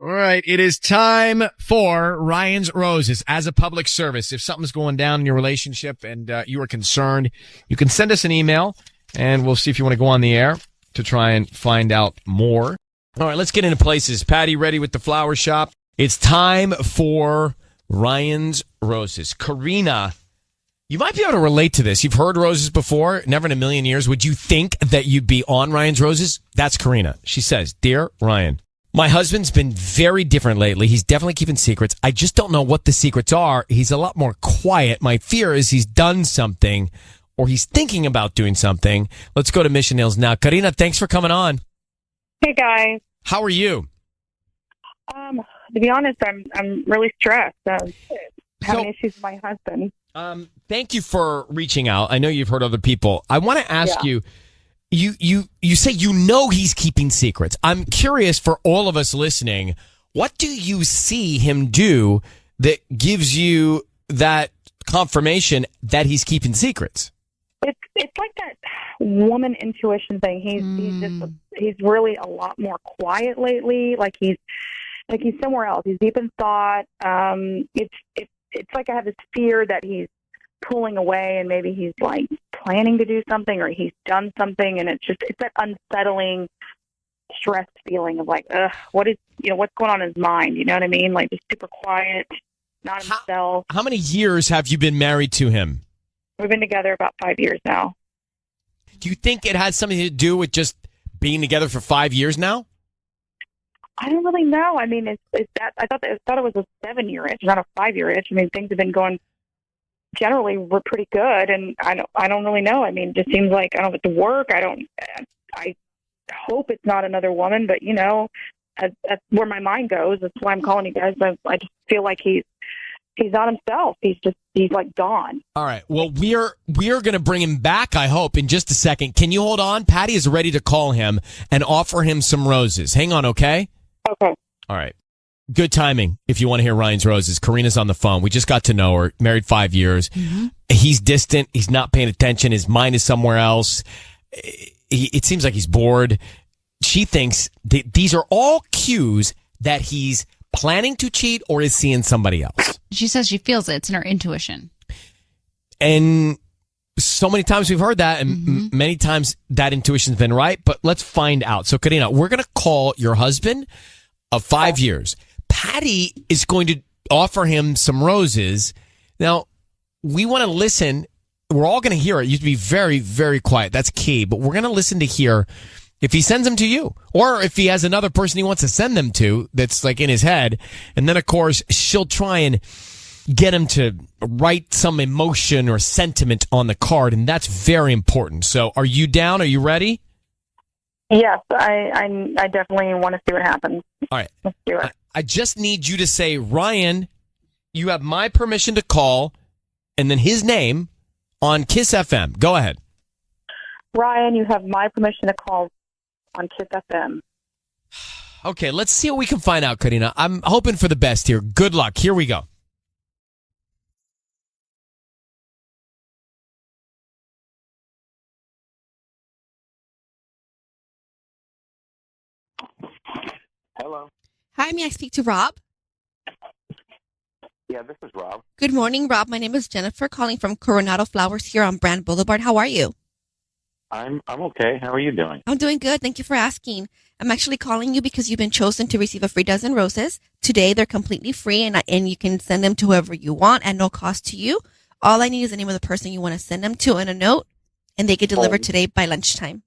All right, it is time for Ryan's Roses as a public service. If something's going down in your relationship and you are concerned, you can send us an email, and we'll see if you want to go on the air to try and find out more. All right, let's get into places. Patty, ready with the flower shop? It's time for Ryan's Roses. Karina, you might be able to relate to this. You've heard roses before. Never in a million years would you think that you'd be on Ryan's Roses. That's Karina. She says, Dear Ryan, my husband's been very different lately. He's definitely keeping secrets. I just don't know what the secrets are. He's a lot more quiet. My fear is he's done something or he's thinking about doing something. Let's go to Mission Hills now. Karina, thanks for coming on. Hey, guys. How are you? To be honest, I'm really stressed. Having issues with my husband. Thank you for reaching out. I know you've heard other people. I want to ask you, you say you know he's keeping secrets. I'm curious for all of us listening, what do you see him do that gives you that confirmation that he's keeping secrets? It's like that woman intuition thing. He's really a lot more quiet lately. Like he's somewhere else. He's deep in thought. It's like I have this fear that he's pulling away and maybe he's like planning to do something or he's done something, and it's that unsettling, stressed feeling of like, what's going on in his mind? You know what I mean? Like just super quiet, not himself. How many years have you been married to him? We've been together about 5 years now. Do you think it has something to do with just being together for 5 years now? I don't really know. I mean, it's that I thought it was a 7-year itch, not a 5-year itch. I mean, things have been going. Generally, we're pretty good, and I don't really know. I mean, it just seems like I don't get to work. I hope it's not another woman, but that's where my mind goes. That's why I'm calling you guys. I just feel like he's not himself. He's like gone. All right. Well, we are going to bring him back, I hope, in just a second. Can you hold on? Patty is ready to call him and offer him some roses. Hang on, okay? Okay. All right. Good timing if you want to hear Ryan's Roses. Karina's on the phone. We just got to know her. Married 5 years. Mm-hmm. He's distant. He's not paying attention. His mind is somewhere else. It seems like he's bored. She thinks these are all cues that he's planning to cheat or is seeing somebody else. She says she feels it. It's in her intuition. And so many times we've heard that, and many times that intuition's been right, but let's find out. So, Karina, we're going to call your husband of 5 years. Patty is going to offer him some roses. Now, we want to listen. We're all going to hear it. You have to be very, very quiet. That's key. But we're going to listen to hear if he sends them to you or if he has another person he wants to send them to that's like in his head. And then, of course, she'll try and get him to write some emotion or sentiment on the card. And that's very important. So are you down? Are you ready? Yes, I definitely want to see what happens. All right. Let's do it. I just need you to say, Ryan, you have my permission to call, and then his name on KIIS-FM. Go ahead. Ryan, you have my permission to call on KIIS-FM. Okay, let's see what we can find out, Karina. I'm hoping for the best here. Good luck. Here we go. Hello. Hi, may I speak to Rob? Yeah, this is Rob. Good morning, Rob. My name is Jennifer, calling from Coronado Flowers here on Brand Boulevard. How are you? I'm okay. How are you doing? I'm doing good. Thank you for asking. I'm actually calling you because you've been chosen to receive a free dozen roses. Today, they're completely free, and you can send them to whoever you want at no cost to you. All I need is the name of the person you want to send them to and a note, and they get delivered today by lunchtime.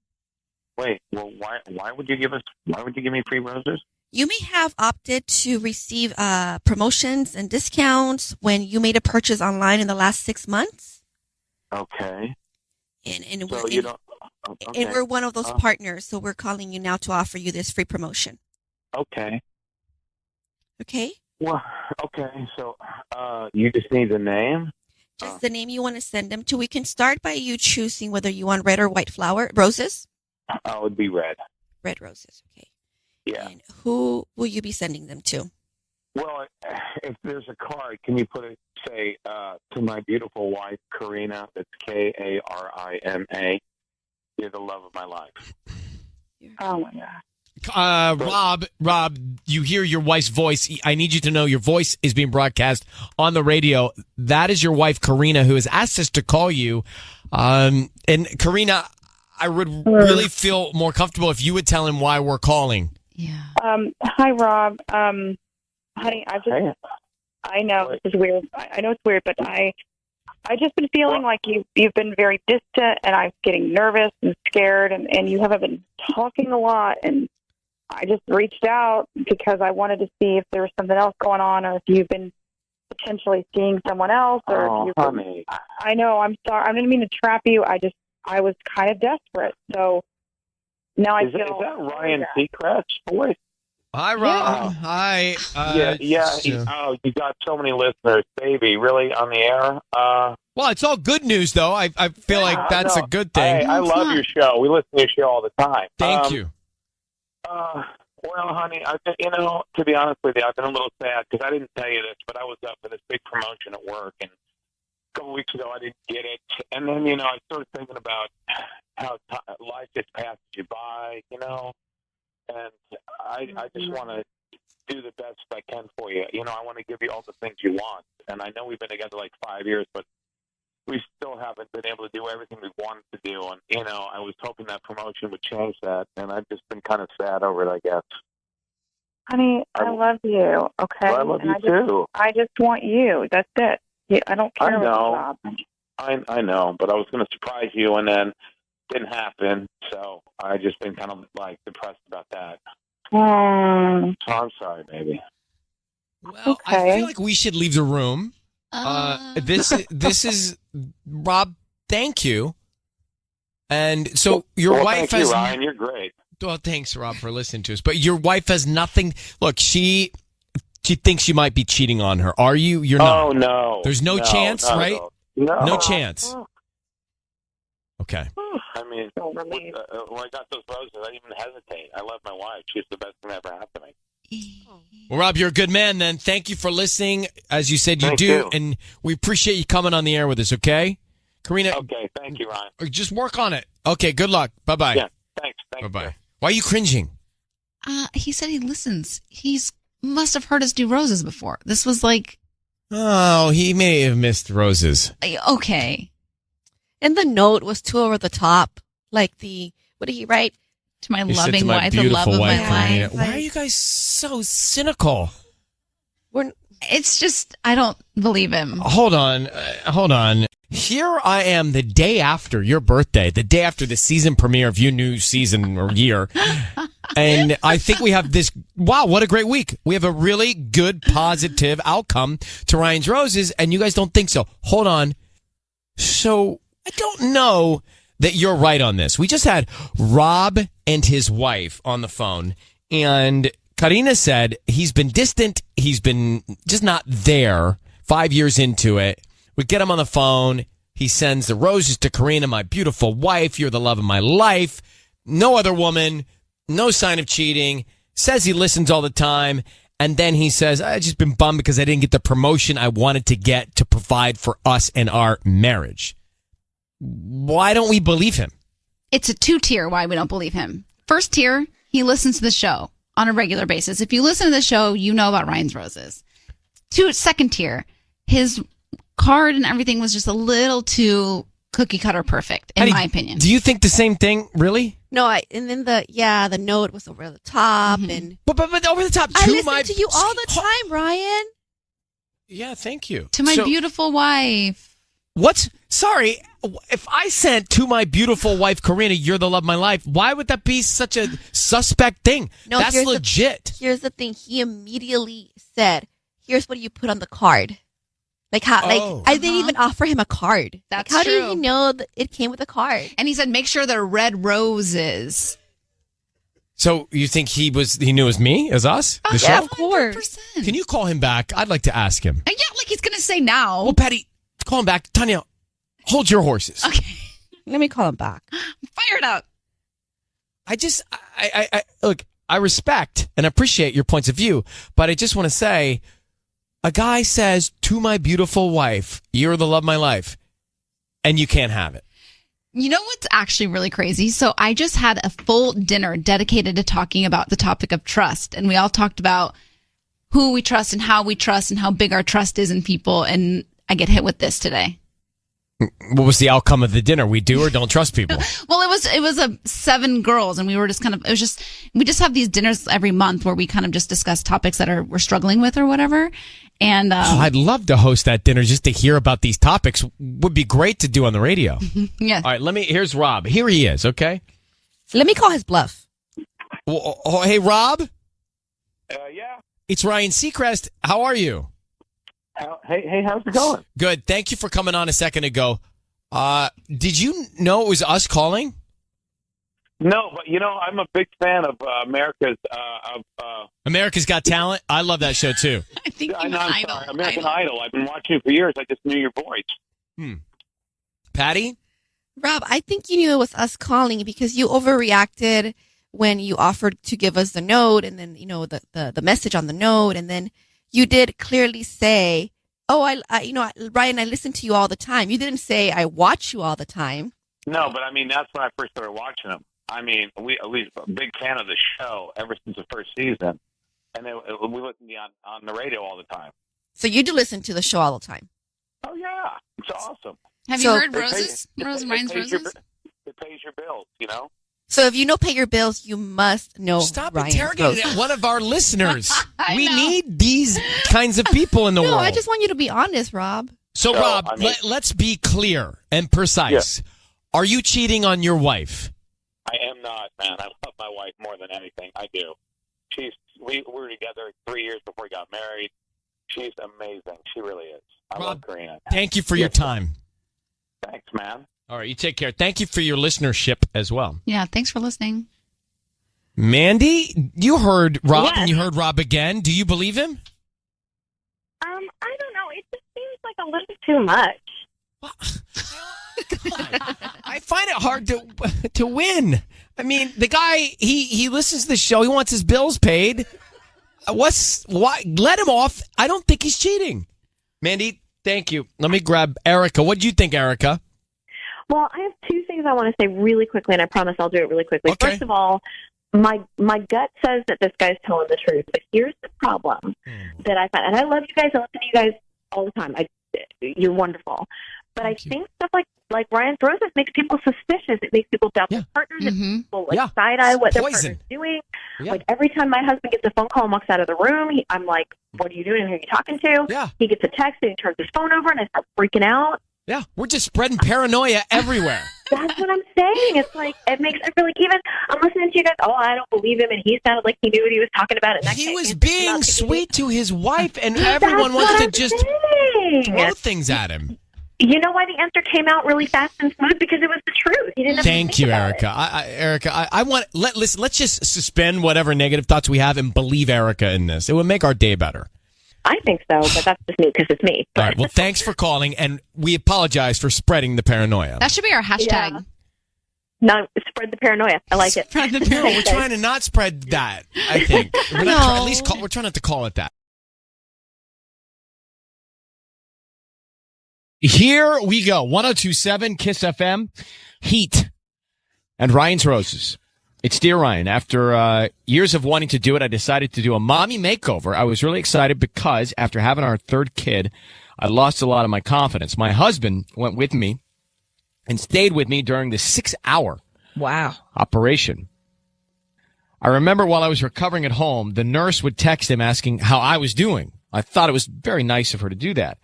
Wait, well, why would you give me free roses? You may have opted to receive promotions and discounts when you made a purchase online in the last 6 months. Okay. And so you don't. Okay. And we're one of those partners, so we're calling you now to offer you this free promotion. Okay. Okay? Well, okay. So you just need the name? Just the name you want to send them to. We can start by you choosing whether you want red or white roses. It would be red. Red roses, okay. Yeah. And who will you be sending them to? Well, if there's a card, can you put it, say, to my beautiful wife, Karina, that's Karima. You're the love of my life. Oh, my God. Rob, you hear your wife's voice. I need you to know your voice is being broadcast on the radio. That is your wife, Karina, who has asked us to call you. And Karina, I would really feel more comfortable if you would tell him why we're calling. Yeah. Hi, Rob. Honey, I know this is weird. I know it's weird, but I just been feeling like you've been very distant, and I'm getting nervous and scared, and you haven't been talking a lot, and I just reached out because I wanted to see if there was something else going on, or if you've been potentially seeing someone else, or if honey. I know, I'm sorry. I didn't mean to trap you. I was kind of desperate, so now I feel. Is that Ryan Seacrest's voice? Hi, Rob. Yeah. Hi. You got so many listeners, baby. Really on the air? Well, it's all good news, though. I feel like that's a good thing. I love your show. We listen to your show all the time. Thank you. Well, honey, to be honest with you, I've been a little sad because I didn't tell you this, but I was up for this big promotion at work, and a couple weeks ago I didn't get it. And then, I started thinking about how life just passes you by, and I just want to do the best I can for you. I want to give you all the things you want. And I know we've been together like 5 years, but we still haven't been able to do everything we wanted to do. And, I was hoping that promotion would change that. And I've just been kind of sad over it, I guess. Honey, I love you, okay? Well, I love you too. I just want you. That's it. I don't care about the job. I know, but I was going to surprise you, and then it didn't happen. So I just been kind of like depressed about that. So I'm sorry, baby. Well, I feel like we should leave the room. This is Rob. Thank you. And so your wife thank has. You, Ryan. You're great. Well, thanks, Rob, for listening to us. But your wife has nothing. Look, she thinks you might be cheating on her. Are you? You're not. Oh no. There's no chance, right? No chance. Okay. I mean, when I got those roses, I didn't even hesitate. I love my wife. She's the best thing that ever happened to me. Well, Rob, you're a good man then. Thank you for listening. As you said, you do. You. And we appreciate you coming on the air with us, okay? Karina. Okay, thank you, Ryan. Just work on it. Okay, good luck. Bye-bye. Yeah, thanks. Bye-bye. You. Why are you cringing? He said he listens. Must have heard us do roses before. This was like... Oh, he may have missed roses. Okay. And the note was too over the top. Like what did he write? To my loving wife, the love of my life. Why are you guys so cynical? It's just, I don't believe him. Hold on. Here I am the day after your birthday, the day after the season premiere of your new season or year. And I think we have this, wow, what a great week. We have a really good, positive outcome to Ryan's Roses, and you guys don't think so. Hold on. So I don't know that you're right on this. We just had Rob and his wife on the phone, and Karina said he's been distant. He's been just not there 5 years into it. We get him on the phone. He sends the roses to Karina, my beautiful wife. You're the love of my life. No other woman. No sign of cheating. Says he listens all the time. And then he says, I've just been bummed because I didn't get the promotion I wanted to get to provide for us and our marriage. Why don't we believe him? It's a 2-tier why we don't believe him. First tier, he listens to the show on a regular basis. If you listen to the show, you know about Ryan's Roses. Second tier, his card and everything was just a little too cookie cutter perfect, in my opinion. Do you think the same thing, really? No, and then the note was over the top, and but over the top. I listen to you all the time, Ryan. Yeah, thank you. To my beautiful wife. What's sorry? If I sent to my beautiful wife Karina, you're the love of my life. Why would that be such a suspect thing? No, that's legit. Here's the thing. He immediately said, "Here's what you put on the card." Like how? Like I didn't even offer him a card. That's how true. did he know that it came with a card? And he said, "Make sure they're red roses." So you think he knew it was me, as us? The yeah, show? of course. Can you call him back? I'd like to ask him. Yeah, like he's gonna say now. Well, Patty, call him back. Tanya, hold your horses. Okay. Let me call him back. Fire it up. I look, I respect and appreciate your points of view, but I just want to say, a guy says to my beautiful wife, you're the love of my life, and you can't have it. You know what's actually really crazy? So I just had a full dinner dedicated to talking about the topic of trust. And we all talked about who we trust and how big our trust is in people. And I get hit with this today. What was the outcome of the dinner? We do or don't trust people? Well, it was 7 girls, and we were just we just have these dinners every month where we kind of just discuss topics that we're struggling with or whatever. And I'd love to host that dinner just to hear about these topics. Would be great to do on the radio. Yeah. All right, here's Rob. Here he is, okay? Let me call his bluff. Hey, Rob? Yeah. It's Ryan Seacrest. How are you? Hey, how's it going? Good. Thank you for coming on a second ago. Did you know it was us calling? No, but I'm a big fan of America's Got Talent. I love that show too. I think I'm sorry, American Idol. I've been watching it for years. I just knew your voice. Patty? Rob, I think you knew it was us calling because you overreacted when you offered to give us the note and then, the message on the note. And then you did clearly say, oh, Ryan, I listen to you all the time. You didn't say I watch you all the time. No, but that's when I first started watching them. We a big fan of the show ever since the first season. And we listen to you on the radio all the time. So you do listen to the show all the time? Oh, yeah. It's awesome. Have you heard Roses? Ryan's Roses? It pays your bills, So if you know Pay Your Bills, you must know Stop Ryan's interrogating Roses. one of our listeners. We know. need these kinds of people in the world. No, I just want you to be honest, Rob. So, Rob, let's be clear and precise. Yeah. Are you cheating on your wife? I am not, man. I love my wife more than anything. I do. We were together 3 years before we got married. She's amazing. She really is. I love Karina. Thank you for your time. Thanks, man. All right, you take care. Thank you for your listenership as well. Yeah, thanks for listening. Mandy, you heard Rob Yes. and you heard Rob again. Do you believe him? I don't know. It just seems like a little too much. God, I find it hard to win. I mean, the guy he listens to the show. He wants his bills paid. Why? Let him off. I don't think he's cheating. Mandy, thank you. Let me grab Erica. What do you think, Erica? Well, I have 2 things I want to say really quickly, and I promise I'll do it really quickly. Okay. First of all, my gut says that this guy's telling the truth, but here's the problem that I find, and I love you guys. I listen to you guys all the time. You're wonderful. But I think stuff like Ryan's Roses makes people suspicious. It makes people doubt their partners. It makes people side-eye what their partner's doing. Yeah. Like every time my husband gets a phone call and walks out of the room, I'm like, what are you doing? Who are you talking to? Yeah. He gets a text and he turns his phone over and I start freaking out. Yeah, we're just spreading paranoia everywhere. That's what I'm saying. It's like, it makes me feel like even I'm listening to you guys, I don't believe him, and he sounded like he knew what he was talking about. And He was being sweet to his wife, and everyone wants to just throw things at him. You know why the answer came out really fast and smooth? Because it was the truth. He didn't have Thank to you, think Erica. about it. Erica, I want listen. Let's just suspend whatever negative thoughts we have and believe Erica in this. It would make our day better. I think so, but that's just me because it's me. All right. Well, thanks for calling, and we apologize for spreading the paranoia. That should be our hashtag. Yeah. No, spread the paranoia. I like it. Spread the paranoia. We're trying to not spread that. I think we're not at least we're trying not to call it that. Here we go. 102.7 KIIS-FM, Heat, and Ryan's Roses. It's Dear Ryan. After years of wanting to do it, I decided to do a mommy makeover. I was really excited because after having our 3rd kid, I lost a lot of my confidence. My husband went with me and stayed with me during the 6-hour operation. I remember while I was recovering at home, the nurse would text him asking how I was doing. I thought it was very nice of her to do that.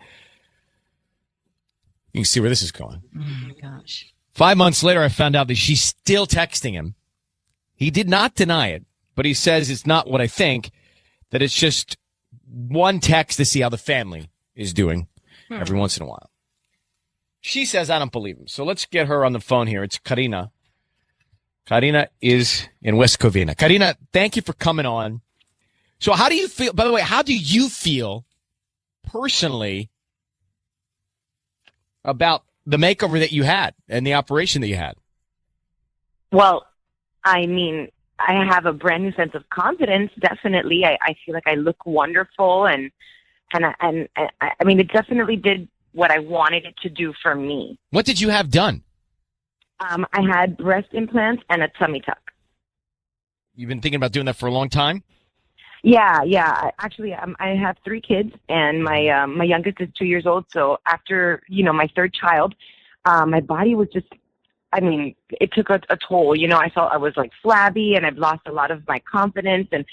You can see where this is going. Oh, my gosh. 5 months later, I found out that she's still texting him. He did not deny it, but he says it's not what I think, that it's just one text to see how the family is doing every once in a while. She says I don't believe him. So let's get her on the phone here. It's Karina. Karina is in West Covina. Karina, thank you for coming on. So how do you feel, by the way, how do you feel personally about the makeover that you had and the operation that you had? Well, I mean, I have a brand new sense of confidence. Definitely, I feel like I look wonderful, and I mean, it definitely did what I wanted it to do for me. What did you have done? I had breast implants and a tummy tuck. You've been thinking about doing that for a long time? Yeah. Actually, I have 3 kids, and my youngest is 2 years old. So after my third child, my body was just, it took a toll. I felt I was like flabby, and I've lost a lot of my confidence. And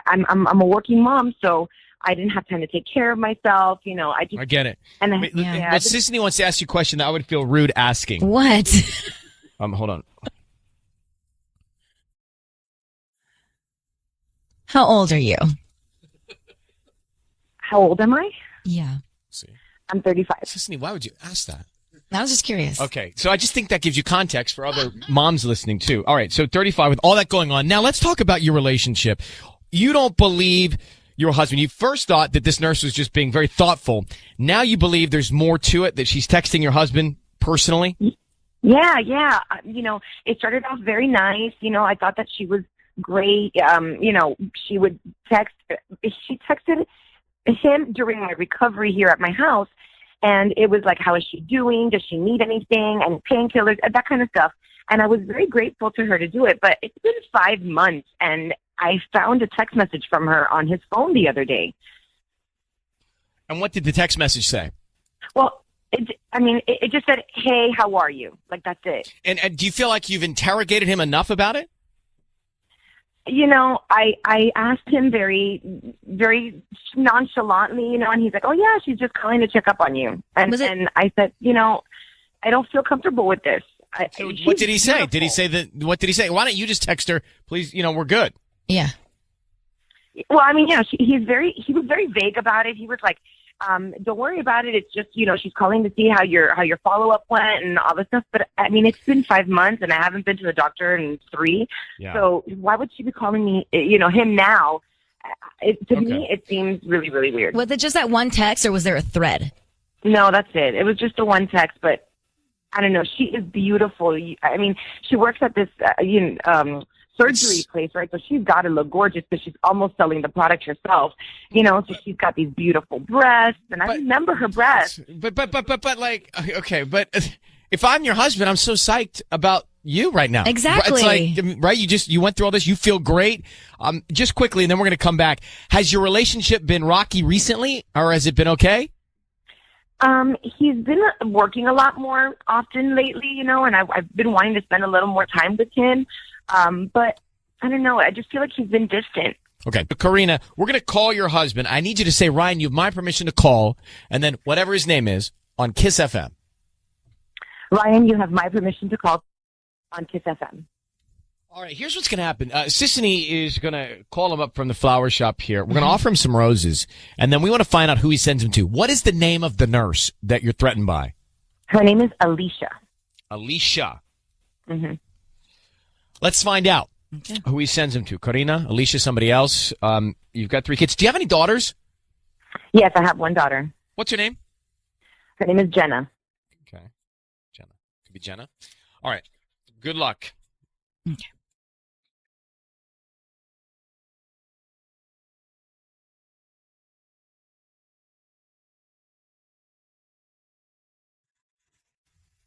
I'm a working mom, so I didn't have time to take care of myself. I get it. And But Sissany wants to ask you a question that I would feel rude asking. What? Hold on. How old are you? How old am I? Yeah. See, I'm 35. Sissany, why would you ask that? I was just curious. Okay, so I just think that gives you context for other moms listening too. All right, so 35 with all that going on. Now let's talk about your relationship. You don't believe your husband. You first thought that this nurse was just being very thoughtful. Now you believe there's more to it, that she's texting your husband personally? Yeah. It started off very nice. I thought that she was great. She would she texted him during my recovery here at my house, and it was like, how is she doing? Does she need anything? And painkillers, that kind of stuff. And I was very grateful to her to do it, but it's been 5 months, and I found a text message from her on his phone the other day. And what did the text message say? Well, it just said, hey, how are you? Like, that's it. And do you feel like you've interrogated him enough about it? I asked him very, very nonchalantly, and he's like, oh, yeah, she's just calling to check up on you. And I said, I don't feel comfortable with this. So what did he say? Beautiful. What did he say? Why don't you just text her, please, we're good. Yeah. Well, he was very vague about it. He was like, don't worry about it. It's just, she's calling to see how your follow-up went and all this stuff. But it's been 5 months, and I haven't been to the doctor in 3. Yeah. So why would she be calling me, him now? To me, it seems really, really weird. Was it just that one text, or was there a thread? No, that's it. It was just the one text, but I don't know. She is beautiful. She works at this, surgery place, right? So she's got to look gorgeous because she's almost selling the product herself, so she's got these beautiful breasts, and I remember her breasts. But if I'm your husband, I'm so psyched about you right now. Exactly. It's like, right? You went through all this. You feel great. Just quickly, and then we're going to come back. Has your relationship been rocky recently, or has it been okay? He's been working a lot more often lately, and I've been wanting to spend a little more time with him. But I don't know. I just feel like he's been distant. Okay. Karina, we're going to call your husband. I need you to say, Ryan, you have my permission to call, and then whatever his name is, on KIIS-FM. Ryan, you have my permission to call on KIIS-FM. All right, here's what's going to happen. Sissany is going to call him up from the flower shop here. We're going to offer him some roses, and then we want to find out who he sends them to. What is the name of the nurse that you're threatened by? Her name is Alicia. Alicia. Mm-hmm. Let's find out who he sends them to. Karina, Alicia, somebody else. You've got 3 kids. Do you have any daughters? Yes, I have one daughter. What's her name? Her name is Jenna. Okay. Jenna. Could be Jenna. All right. Good luck. Okay.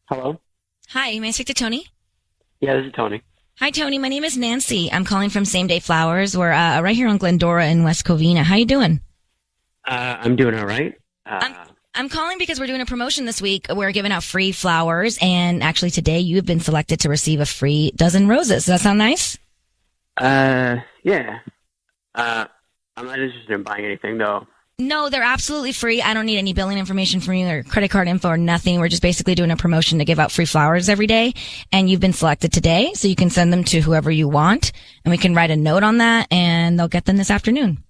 Hello? Hi, may I speak to Tony? Yeah, this is Tony. Hi, Tony. My name is Nancy. I'm calling from Same Day Flowers. We're right here on Glendora in West Covina. How you doing? I'm doing all right. I'm calling because we're doing a promotion this week. We're giving out free flowers, and actually today you have been selected to receive a free dozen roses. Does that sound nice? Yeah. I'm not interested in buying anything, though. No, they're absolutely free. I don't need any billing information from you or credit card info or nothing. We're just basically doing a promotion to give out free flowers every day. And you've been selected today, so you can send them to whoever you want. And we can write a note on that, and they'll get them this afternoon.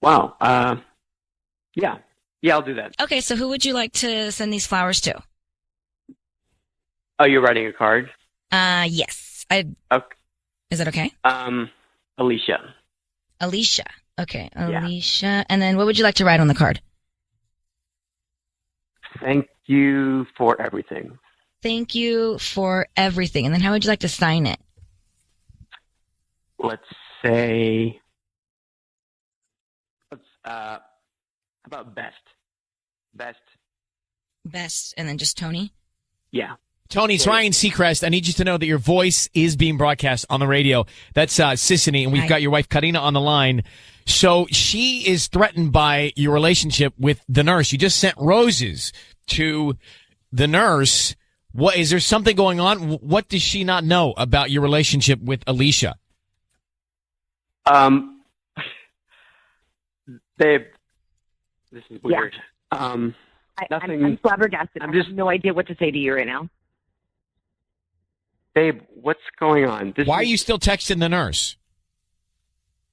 Wow. Yeah. Yeah, I'll do that. Okay, so who would you like to send these flowers to? Oh, you're writing a card? Yes. Okay. Is that okay? Alicia. Alicia. Okay, Alicia. Yeah. And then what would you like to write on the card? Thank you for everything. Thank you for everything. And then how would you like to sign it? Let's say, how about best? Best. Best. And then just Tony? Yeah. Tony, it's Ryan Seacrest. I need you to know that your voice is being broadcast on the radio. That's Sissany, and we've got your wife, Karina, on the line. So she is threatened by your relationship with the nurse. You just sent roses to the nurse. What is there something going on? What does she not know about your relationship with Alicia? Babe, this is weird. I'm Nothing. flabbergasted. I have no idea what to say to you right now. Babe, what's going on? Why are you still texting the nurse?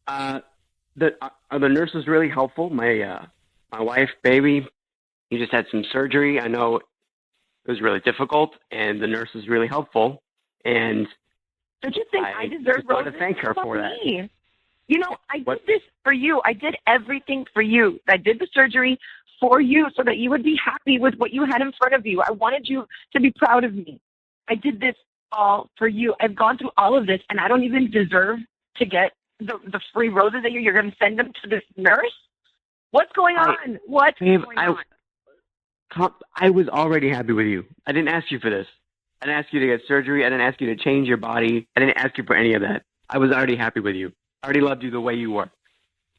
The nurse was really helpful. My wife, baby, he just had some surgery. I know it was really difficult, and the nurse was really helpful. And don't you think I deserve just want to thank her for that? You know, I did this for you. I did everything for you. I did the surgery for you so that you would be happy with what you had in front of you. I wanted you to be proud of me. I did this all for you. I've gone through all of this, and I don't even deserve to get the free roses that you're going to send them to this nurse? What's going on? What's going on? I was already happy with you. I didn't ask you for this. I didn't ask you to get surgery. I didn't ask you to change your body. I didn't ask you for any of that. I was already happy with you. I already loved you the way you were.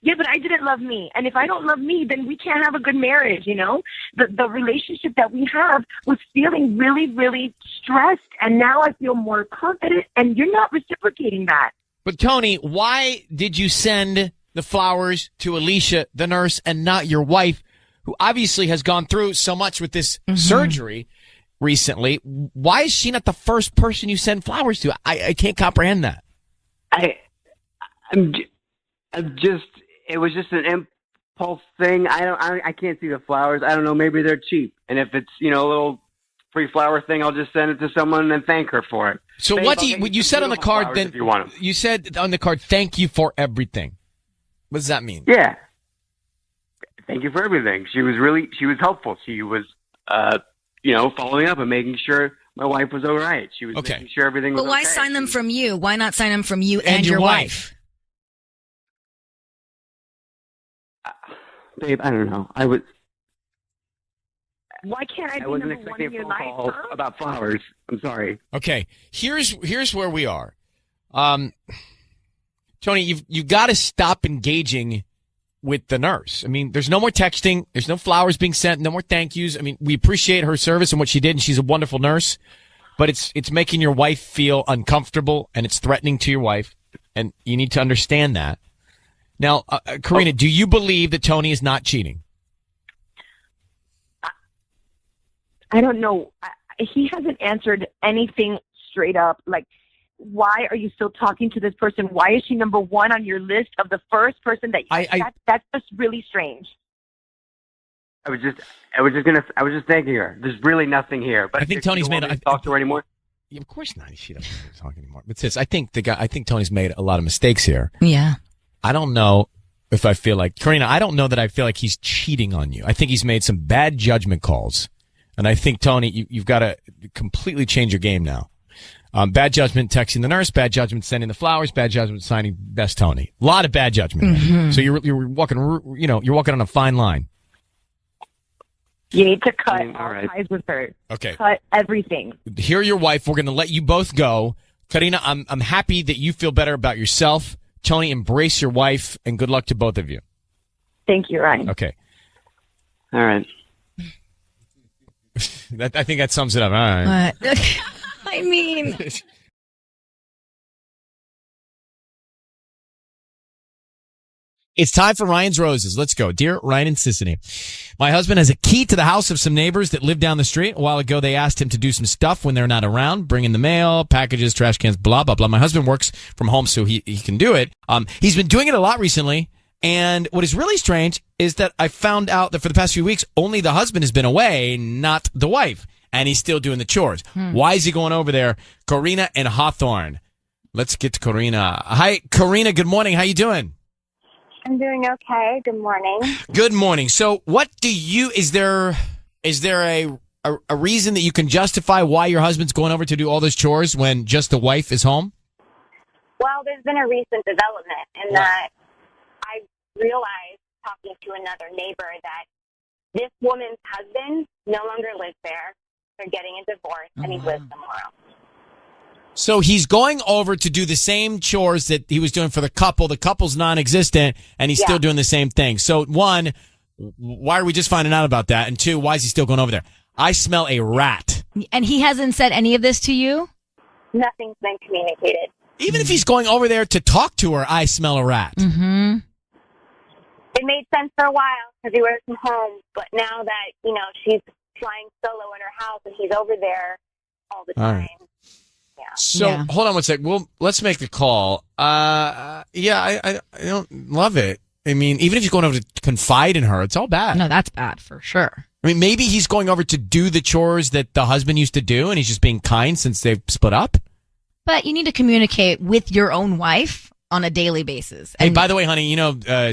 Yeah, but I didn't love me. And if I don't love me, then we can't have a good marriage, you know? The relationship that we have was feeling really, really stressed. And now I feel more confident, and you're not reciprocating that. But Tony, why did you send the flowers to Alicia, the nurse, and not your wife, who obviously has gone through so much with this surgery recently? Why is she not the first person you send flowers to? I can't comprehend that. It was just an impulse thing. I can't see the flowers. I don't know. Maybe they're cheap. And if it's, a little free flower thing, I'll just send it to someone and thank her for it. So Babe, what you said on the card then, you want them. You said on the card, thank you for everything. What does that mean? Yeah. Thank you for everything. She was helpful. She was, following up and making sure my wife was all right. She was making sure everything was okay. But why sign them from you? Why not sign them from you and your wife? Babe, I don't know. Why can't I be wasn't number one expecting in a your phone life? call about flowers. I'm sorry. Okay, here's where we are. Tony, you've got to stop engaging with the nurse. I mean, there's no more texting. There's no flowers being sent. No more thank yous. I mean, we appreciate her service and what she did, and she's a wonderful nurse. But it's making your wife feel uncomfortable, and it's threatening to your wife, and you need to understand that. Now, Karina, do you believe that Tony is not cheating? I don't know. He hasn't answered anything straight up. Like, why are you still talking to this person? Why is she number one on your list of the first person that that's just really strange. I was just thanking her. There's really nothing here. But I think Tony's made. Talk to her anymore. Yeah, of course not. She doesn't want to talk anymore. But sis, I think Tony's made a lot of mistakes here. Yeah. I don't know if I feel like Karina. I don't know that I feel like he's cheating on you. I think he's made some bad judgment calls, and I think Tony, you've got to completely change your game now. Bad judgment texting the nurse, bad judgment sending the flowers, bad judgment signing best Tony. A lot of bad judgment. Mm-hmm. So you're walking, you're walking on a fine line. You need to cut all ties with her. Okay. Cut everything. Hear your wife. We're going to let you both go. Karina, I'm happy that you feel better about yourself. Tony, embrace your wife, and good luck to both of you. Thank you, Ryan. Okay. All right. I think that sums it up. All right. What? I mean... It's time for Ryan's Roses. Let's go. Dear Ryan and Sissany, my husband has a key to the house of some neighbors that live down the street. A while ago, they asked him to do some stuff when they're not around, bring in the mail, packages, trash cans, blah, blah, blah. My husband works from home, so he can do it. He's been doing it a lot recently. And what is really strange is that I found out that for the past few weeks, only the husband has been away, not the wife. And he's still doing the chores. Why is he going over there? Karina and Hawthorne. Let's get to Karina. Hi, Karina. Good morning. How you doing? I'm doing okay. Good morning. Good morning. So what is there a reason that you can justify why your husband's going over to do all those chores when just the wife is home? Well, there's been a recent development in that I realized, talking to another neighbor, that this woman's husband no longer lives there. they're getting a divorce, and he lives somewhere else. So he's going over to do the same chores that he was doing for the couple. The couple's non-existent, and he's still doing the same thing. So, one, why are we just finding out about that? And two, why is he still going over there? I smell a rat. And he hasn't said any of this to you? Nothing's been communicated. Even if he's going over there to talk to her, I smell a rat. Mm-hmm. It made sense for a while because he works from home, but now that, she's flying solo in her house and he's over there all the time. Right. So hold on one sec. Well, let's make the call. I don't love it. I mean, even if you're going over to confide in her, it's all bad. No, that's bad for sure. I mean, maybe he's going over to do the chores that the husband used to do, and he's just being kind since they've split up. But you need to communicate with your own wife on a daily basis. Hey, by the way, honey,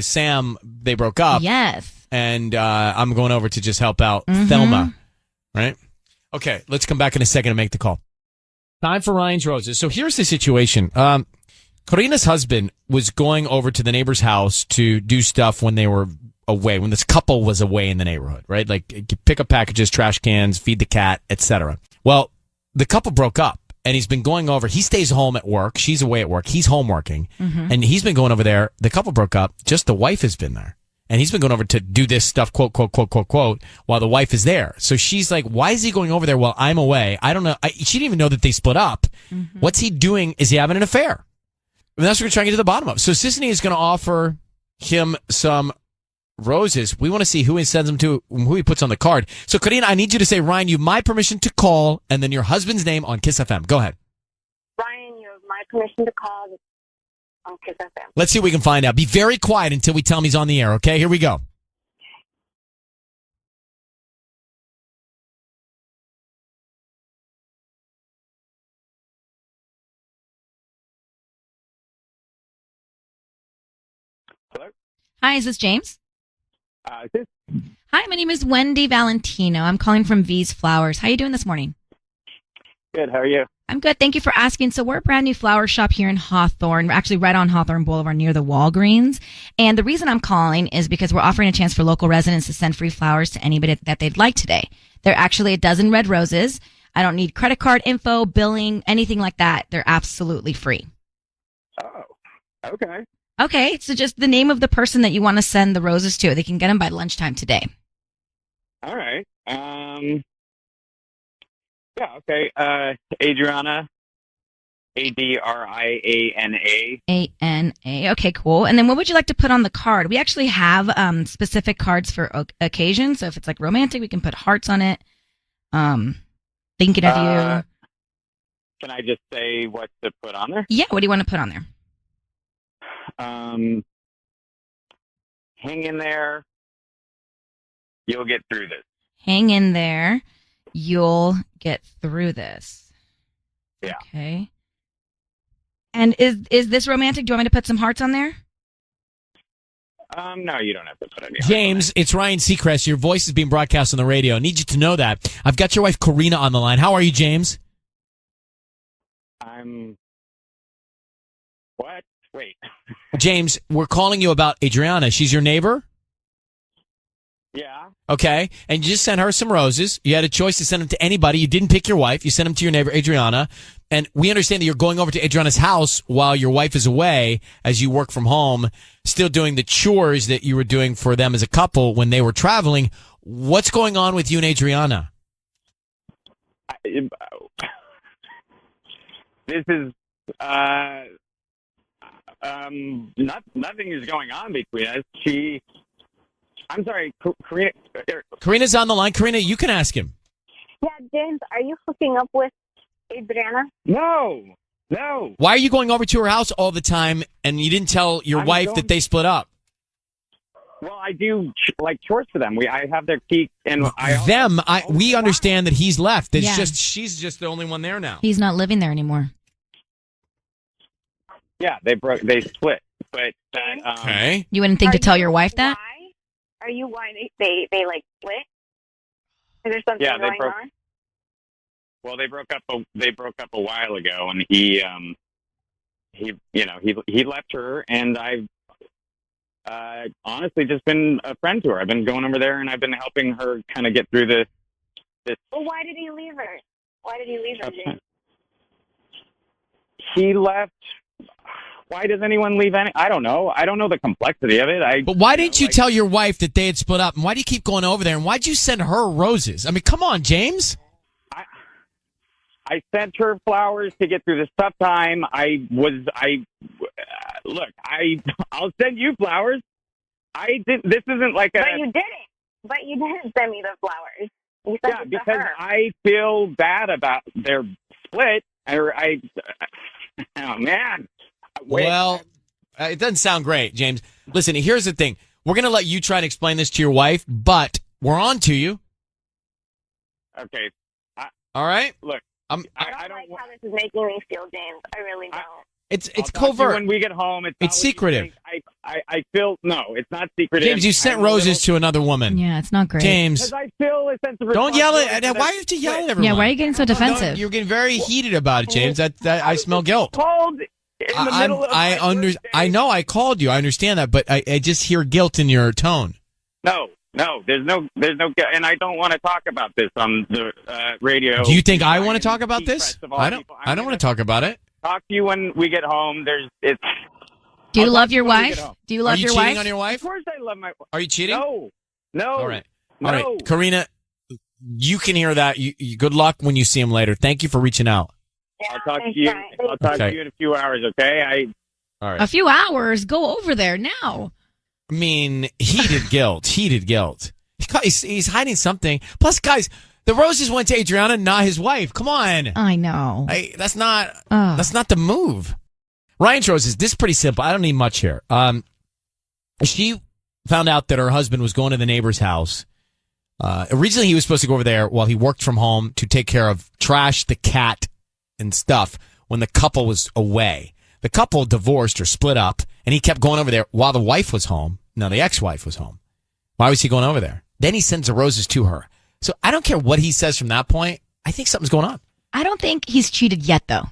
Sam, they broke up. Yes. And I'm going over to just help out Thelma. Right? Okay, let's come back in a second and make the call. Time for Ryan's Roses. So here's the situation. Karina's husband was going over to the neighbor's house to do stuff when they were away, when this couple was away in the neighborhood, right? Like pick up packages, trash cans, feed the cat, etc. Well, the couple broke up, and he's been going over. He stays home at work. She's away at work. He's home working, and he's been going over there. The couple broke up. Just the wife has been there. And he's been going over to do this stuff, quote, quote, quote, quote, quote, while the wife is there. So she's like, why is he going over there while I'm away? I don't know. She didn't even know that they split up. What's he doing? Is he having an affair? And that's what we're trying to get to the bottom of. So Sisney is going to offer him some roses. We want to see who he sends them to, who he puts on the card. So Karina, I need you to say, Ryan, you have my permission to call, and then your husband's name on KIIS-FM. Go ahead. Ryan, you have my permission to call on KIIS-FM. Let's see what we can find out. Be very quiet until we tell him he's on the air, okay? Here we go. Hello? Hi, is this James? This Hi, my name is Wendy Valentino. I'm calling from V's Flowers. How are you doing this morning? good. How are you? I'm good. Thank you for asking. So we're a brand new flower shop here in Hawthorne. We're actually right on Hawthorne Boulevard near the Walgreens. And the reason I'm calling is because we're offering a chance for local residents to send free flowers to anybody that they'd like today. There are actually a dozen red roses. I don't need credit card info, billing, anything like that. They're absolutely free. Oh, okay. Okay. So just the name of the person that you want to send the roses to. They can get them by lunchtime today. All right. Yeah, okay. Adriana, Adriana. A-N-A. Okay, cool. And then what would you like to put on the card? We actually have specific cards for occasions. So if it's like romantic, we can put hearts on it. Thinking of you. Can I just say what to put on there? Yeah, what do you want to put on there? Hang in there. You'll get through this. Hang in there. You'll get through this. Yeah. Okay. And is this romantic? Do you want me to put some hearts on there? No, you don't have to put any. James, it's Ryan Seacrest. Your voice is being broadcast on the radio. I need you to know that. I've got your wife, Karina, on the line. How are you, James? What? Wait. James, we're calling you about Adriana. She's your neighbor? Yeah. Okay. And you just sent her some roses. You had a choice to send them to anybody. You didn't pick your wife. You sent them to your neighbor, Adriana. And we understand that you're going over to Adriana's house while your wife is away as you work from home, still doing the chores that you were doing for them as a couple when they were traveling. What's going on with you and Adriana? This is nothing is going on between us. I'm sorry, Karina. Karina's on the line. Karina, you can ask him. Yeah, James, are you hooking up with Adriana? No. Why are you going over to her house all the time and you didn't tell your wife that they split up? Well, I do like chores for them. I have their key, and we understand that he's left. It's Yeah. she's just the only one there now. He's not living there anymore. Yeah, they split, but that. Okay. You wouldn't think to tell your wife that? Why? Are you why they like split? Is there something going on? Well, they broke up. They broke up a while ago, and he left her, and I've honestly just been a friend to her. I've been going over there, and I've been helping her kind of get through Well, why did he leave her? Why did he leave her, James? He left. Why does anyone leave any? I don't know. I don't know the complexity of it. But why didn't you tell your wife that they had split up? And why do you keep going over there? And why'd you send her roses? I mean, come on, James. I sent her flowers to get through this tough time. Look, I'll send you flowers. This isn't like a. But you didn't send me the flowers. You sent it to because her. I feel bad about their split. Oh man. Well, it doesn't sound great, James. Listen, here's the thing. We're going to let you try and explain this to your wife, but we're on to you. Okay. All right? Look, I don't like how this is making me feel, James. I really don't. It's I'll talk to covert. you when we get home, It's secretive. I feel it's not secretive. James, you sent roses to another woman. Yeah, it's not great. James, because I feel a sense of don't yell responsibility. at. Why are you yelling at everyone? Yeah, why are you getting so defensive? You're getting very heated about it, James. That I smell guilt. Called in the middle of my birthday. I know I called you. I understand that, but I just hear guilt in your tone. No, there's no, and I don't want to talk about this on the radio. Do you think I want to talk about this? I I don't want to talk about it. Talk to you when we get home. Do you love your wife? Do you love your wife? Are you cheating on your wife? Of course I love my wife. Are you cheating? No. All right. No. All right. Karina, you can hear that. You good luck when you see him later. Thank you for reaching out. Yeah, I'll talk to you. I'll talk to you in a few hours, okay? All right. A few hours. Go over there now. I mean, heated guilt. Heated guilt. He's hiding something. Plus, guys, the roses went to Adriana, not his wife. Come on. I know. That's not the move. Ryan's roses. This is pretty simple. I don't need much here. She found out that her husband was going to the neighbor's house. Originally, he was supposed to go over there while he worked from home to take care of trash, the cat, and stuff when the couple was away. The couple divorced or split up, and he kept going over there while the wife was home. No, the ex-wife was home. Why was he going over there? Then he sends the roses to her. So I don't care what he says from that point. I think something's going on. I don't think he's cheated yet, though.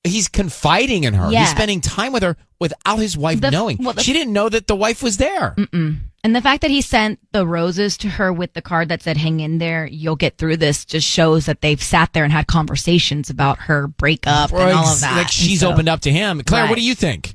He's confiding in her. Yeah. He's spending time with her without his wife knowing. She didn't know that the wife was there. Mm-mm. And the fact that he sent the roses to her with the card that said, hang in there, you'll get through this, just shows that they've sat there and had conversations about her breakup and all of that. Like she's opened up to him. Claire, what do you think?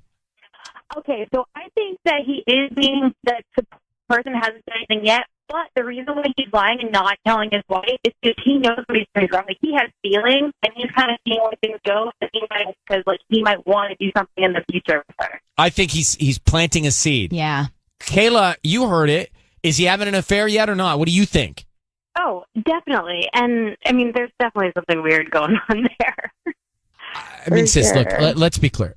Okay, so I think that he is being that the person hasn't said anything yet, but the reason why he's lying and not telling his wife is because he knows what he's doing wrong. Like, he has feelings, and he's kind of seeing where things go, because he might want to do something in the future with her. I think he's planting a seed. Yeah. Kayla, you heard it. Is he having an affair yet or not? What do you think? Oh, definitely. And, I mean, there's definitely something weird going on there. I mean, sis, look, let's be clear.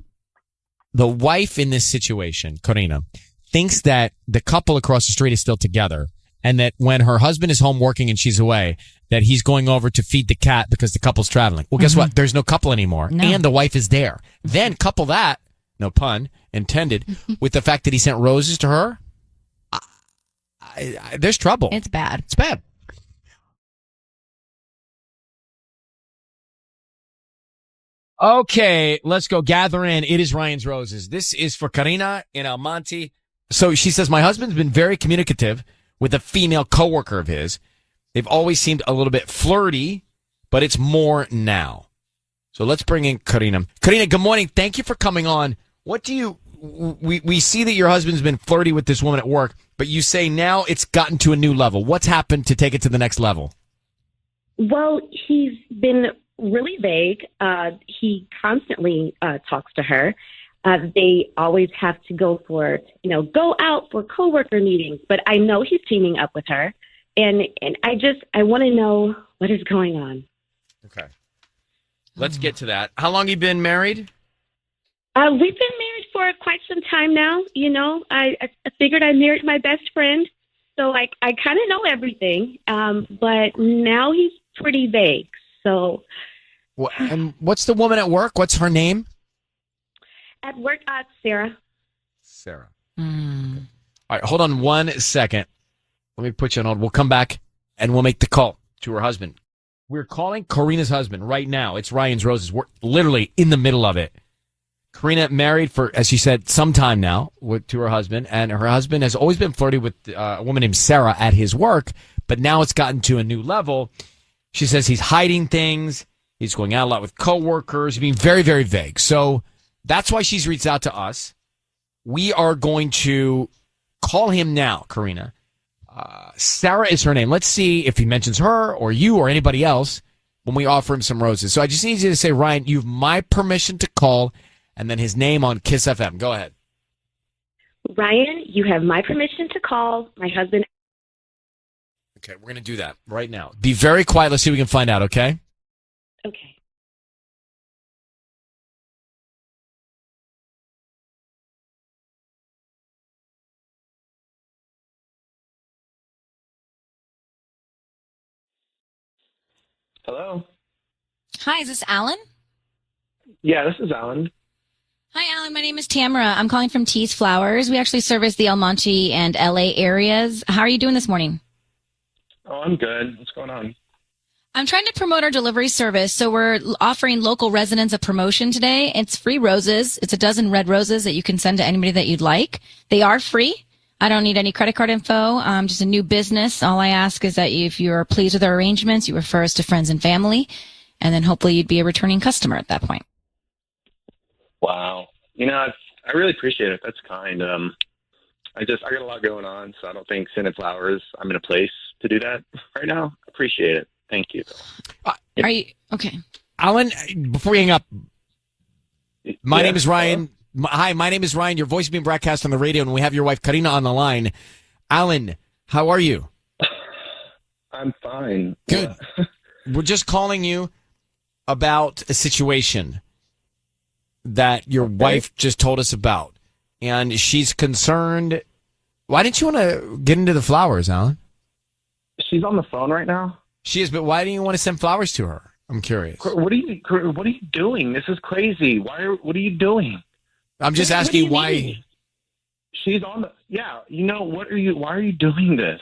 The wife in this situation, Karina, thinks that the couple across the street is still together, and that when her husband is home working and she's away, that he's going over to feed the cat because the couple's traveling. Well, guess what? There's no couple anymore, and the wife is there. Then couple that, no pun intended, with the fact that he sent roses to her. There's trouble. It's bad. It's bad. Okay, let's go gather in. It is Ryan's Roses. This is for Karina in El Monte. So she says, my husband's been very communicative with a female coworker of his. They've always seemed a little bit flirty, but it's more now. So let's bring in Karina. Karina, good morning. Thank you for coming on. What do you, we see that your husband's been flirty with this woman at work, but you say now it's gotten to a new level. What's happened to take it to the next level? Well, he's been really vague. He constantly talks to her. They always have to go go out for coworker meetings, but I know he's teaming up with her. And I want to know what is going on. Okay. Let's get to that. How long you been married? We've been married for quite some time now. You know, I figured I married my best friend, so I kind of know everything. But now he's pretty vague. So, and what's the woman at work? What's her name? At work, Sarah. Sarah. All right, hold on 1 second. Let me put you on hold. We'll come back and we'll make the call to her husband. We're calling Karina's husband right now. It's Ryan's Roses. We're literally in the middle of it. Karina married for, as she said, some time now to her husband, and her husband has always been flirty with a woman named Sarah at his work, but now it's gotten to a new level. She says he's hiding things. He's going out a lot with coworkers. He's being very, very vague. So that's why she's reached out to us. We are going to call him now, Karina. Sarah is her name. Let's see if he mentions her or you or anybody else when we offer him some roses. So I just need you to say, Ryan, you have my permission to call, and then his name on KIIS-FM. Go ahead. Ryan, you have my permission to call my husband. Okay, we're going to do that right now. Be very quiet. Let's see if we can find out, okay? Okay. Hello? Hi, is this Alan? Yeah, this is Alan. Hi, Alan. My name is Tamara. I'm calling from Tease Flowers. We actually service the El Monte and LA areas. How are you doing this morning? Oh, I'm good. What's going on? I'm trying to promote our delivery service, so we're offering local residents a promotion today. It's free roses. It's a dozen red roses that you can send to anybody that you'd like. They are free. I don't need any credit card info. Just a new business. All I ask is that if you're pleased with our arrangements, you refer us to friends and family, and then hopefully you'd be a returning customer at that point. Wow. I really appreciate it. That's kind. I got a lot going on, so I don't think sending flowers, I'm in a place to do that right now. Appreciate it. Thank you. Are you okay? Alan, before we hang up, my name is Ryan. Hi, my name is Ryan. Your voice is being broadcast on the radio, and we have your wife, Karina, on the line. Alan, how are you? I'm fine. Good. We're just calling you about a situation that your wife just told us about, and she's concerned. Why didn't you want to get into the flowers, Alan? She's on the phone right now. She is, but why do you want to send flowers to her? I'm curious. What are you doing? This is crazy. What are you doing? I'm just asking why. She's on the. Yeah. Why are you doing this?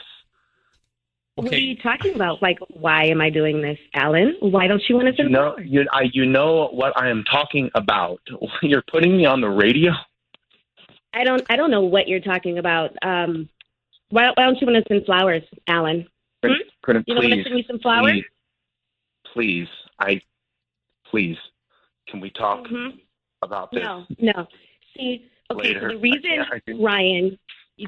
Okay. What are you talking about? Like, why am I doing this, Alan? Why don't you want to send flowers? You know what I am talking about. You're putting me on the radio. I don't know what you're talking about. Why don't you want to send flowers, Alan? You don't want to send me some flowers? Please. Can we talk about this? No. See, okay, later? So the reason, Ryan,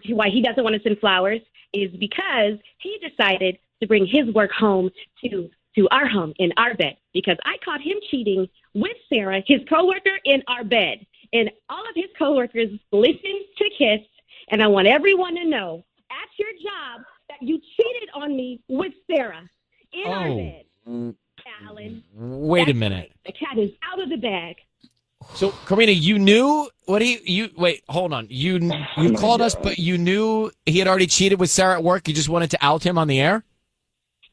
why he doesn't want to send flowers is because he decided to bring his work home to our home in our bed, because I caught him cheating with Sarah, his coworker, in our bed. And all of his coworkers listen to KIIS, and I want everyone to know at your job that you cheated on me with Sarah in our bed. Alan. Wait a minute. The cat is out of the bag. So, Karina, you knew wait, hold on. You called us, but you knew he had already cheated with Sarah at work. You just wanted to out him on the air?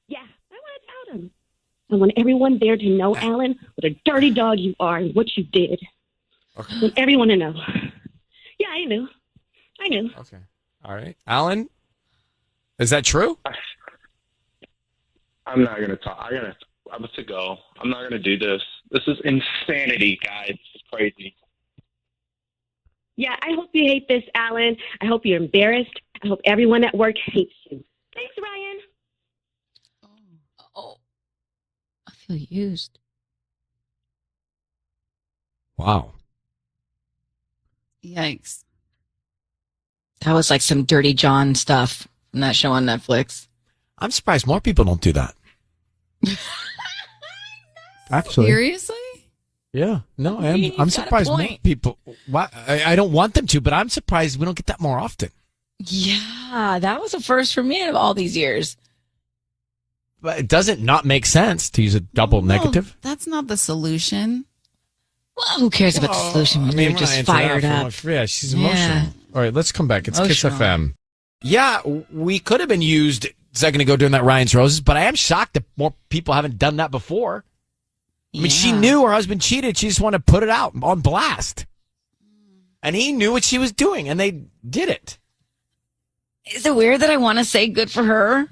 Yeah, I wanted to out him. I want everyone there to know, Alan, what a dirty dog you are and what you did. Okay. I want everyone to know. Yeah, I knew. Okay. All right. Alan, is that true? I'm not going to talk. I'm to go. I'm not going to do this. This is insanity, guys. It's crazy. Yeah, I hope you hate this, Alan. I hope you're embarrassed. I hope everyone at work hates you. Thanks, Ryan. Oh, I feel used. Wow. Yikes. That was like some Dirty John stuff from that show on Netflix. I'm surprised more people don't do that. Actually. Seriously? Yeah. No, I'm surprised more people. Why? I don't want them to, but I'm surprised we don't get that more often. Yeah, that was a first for me out of all these years. But it doesn't not make sense to use a double negative. That's not the solution. Well, who cares about the solution when you're just fired up? Yeah, she's emotional. All right, let's come back. It's KIIS-FM. Yeah, we could have been used a second ago doing that Ryan's Roses, but I am shocked that more people haven't done that before. I mean, she knew her husband cheated. She just wanted to put it out on blast. And he knew what she was doing, and they did it. Is it weird that I want to say good for her?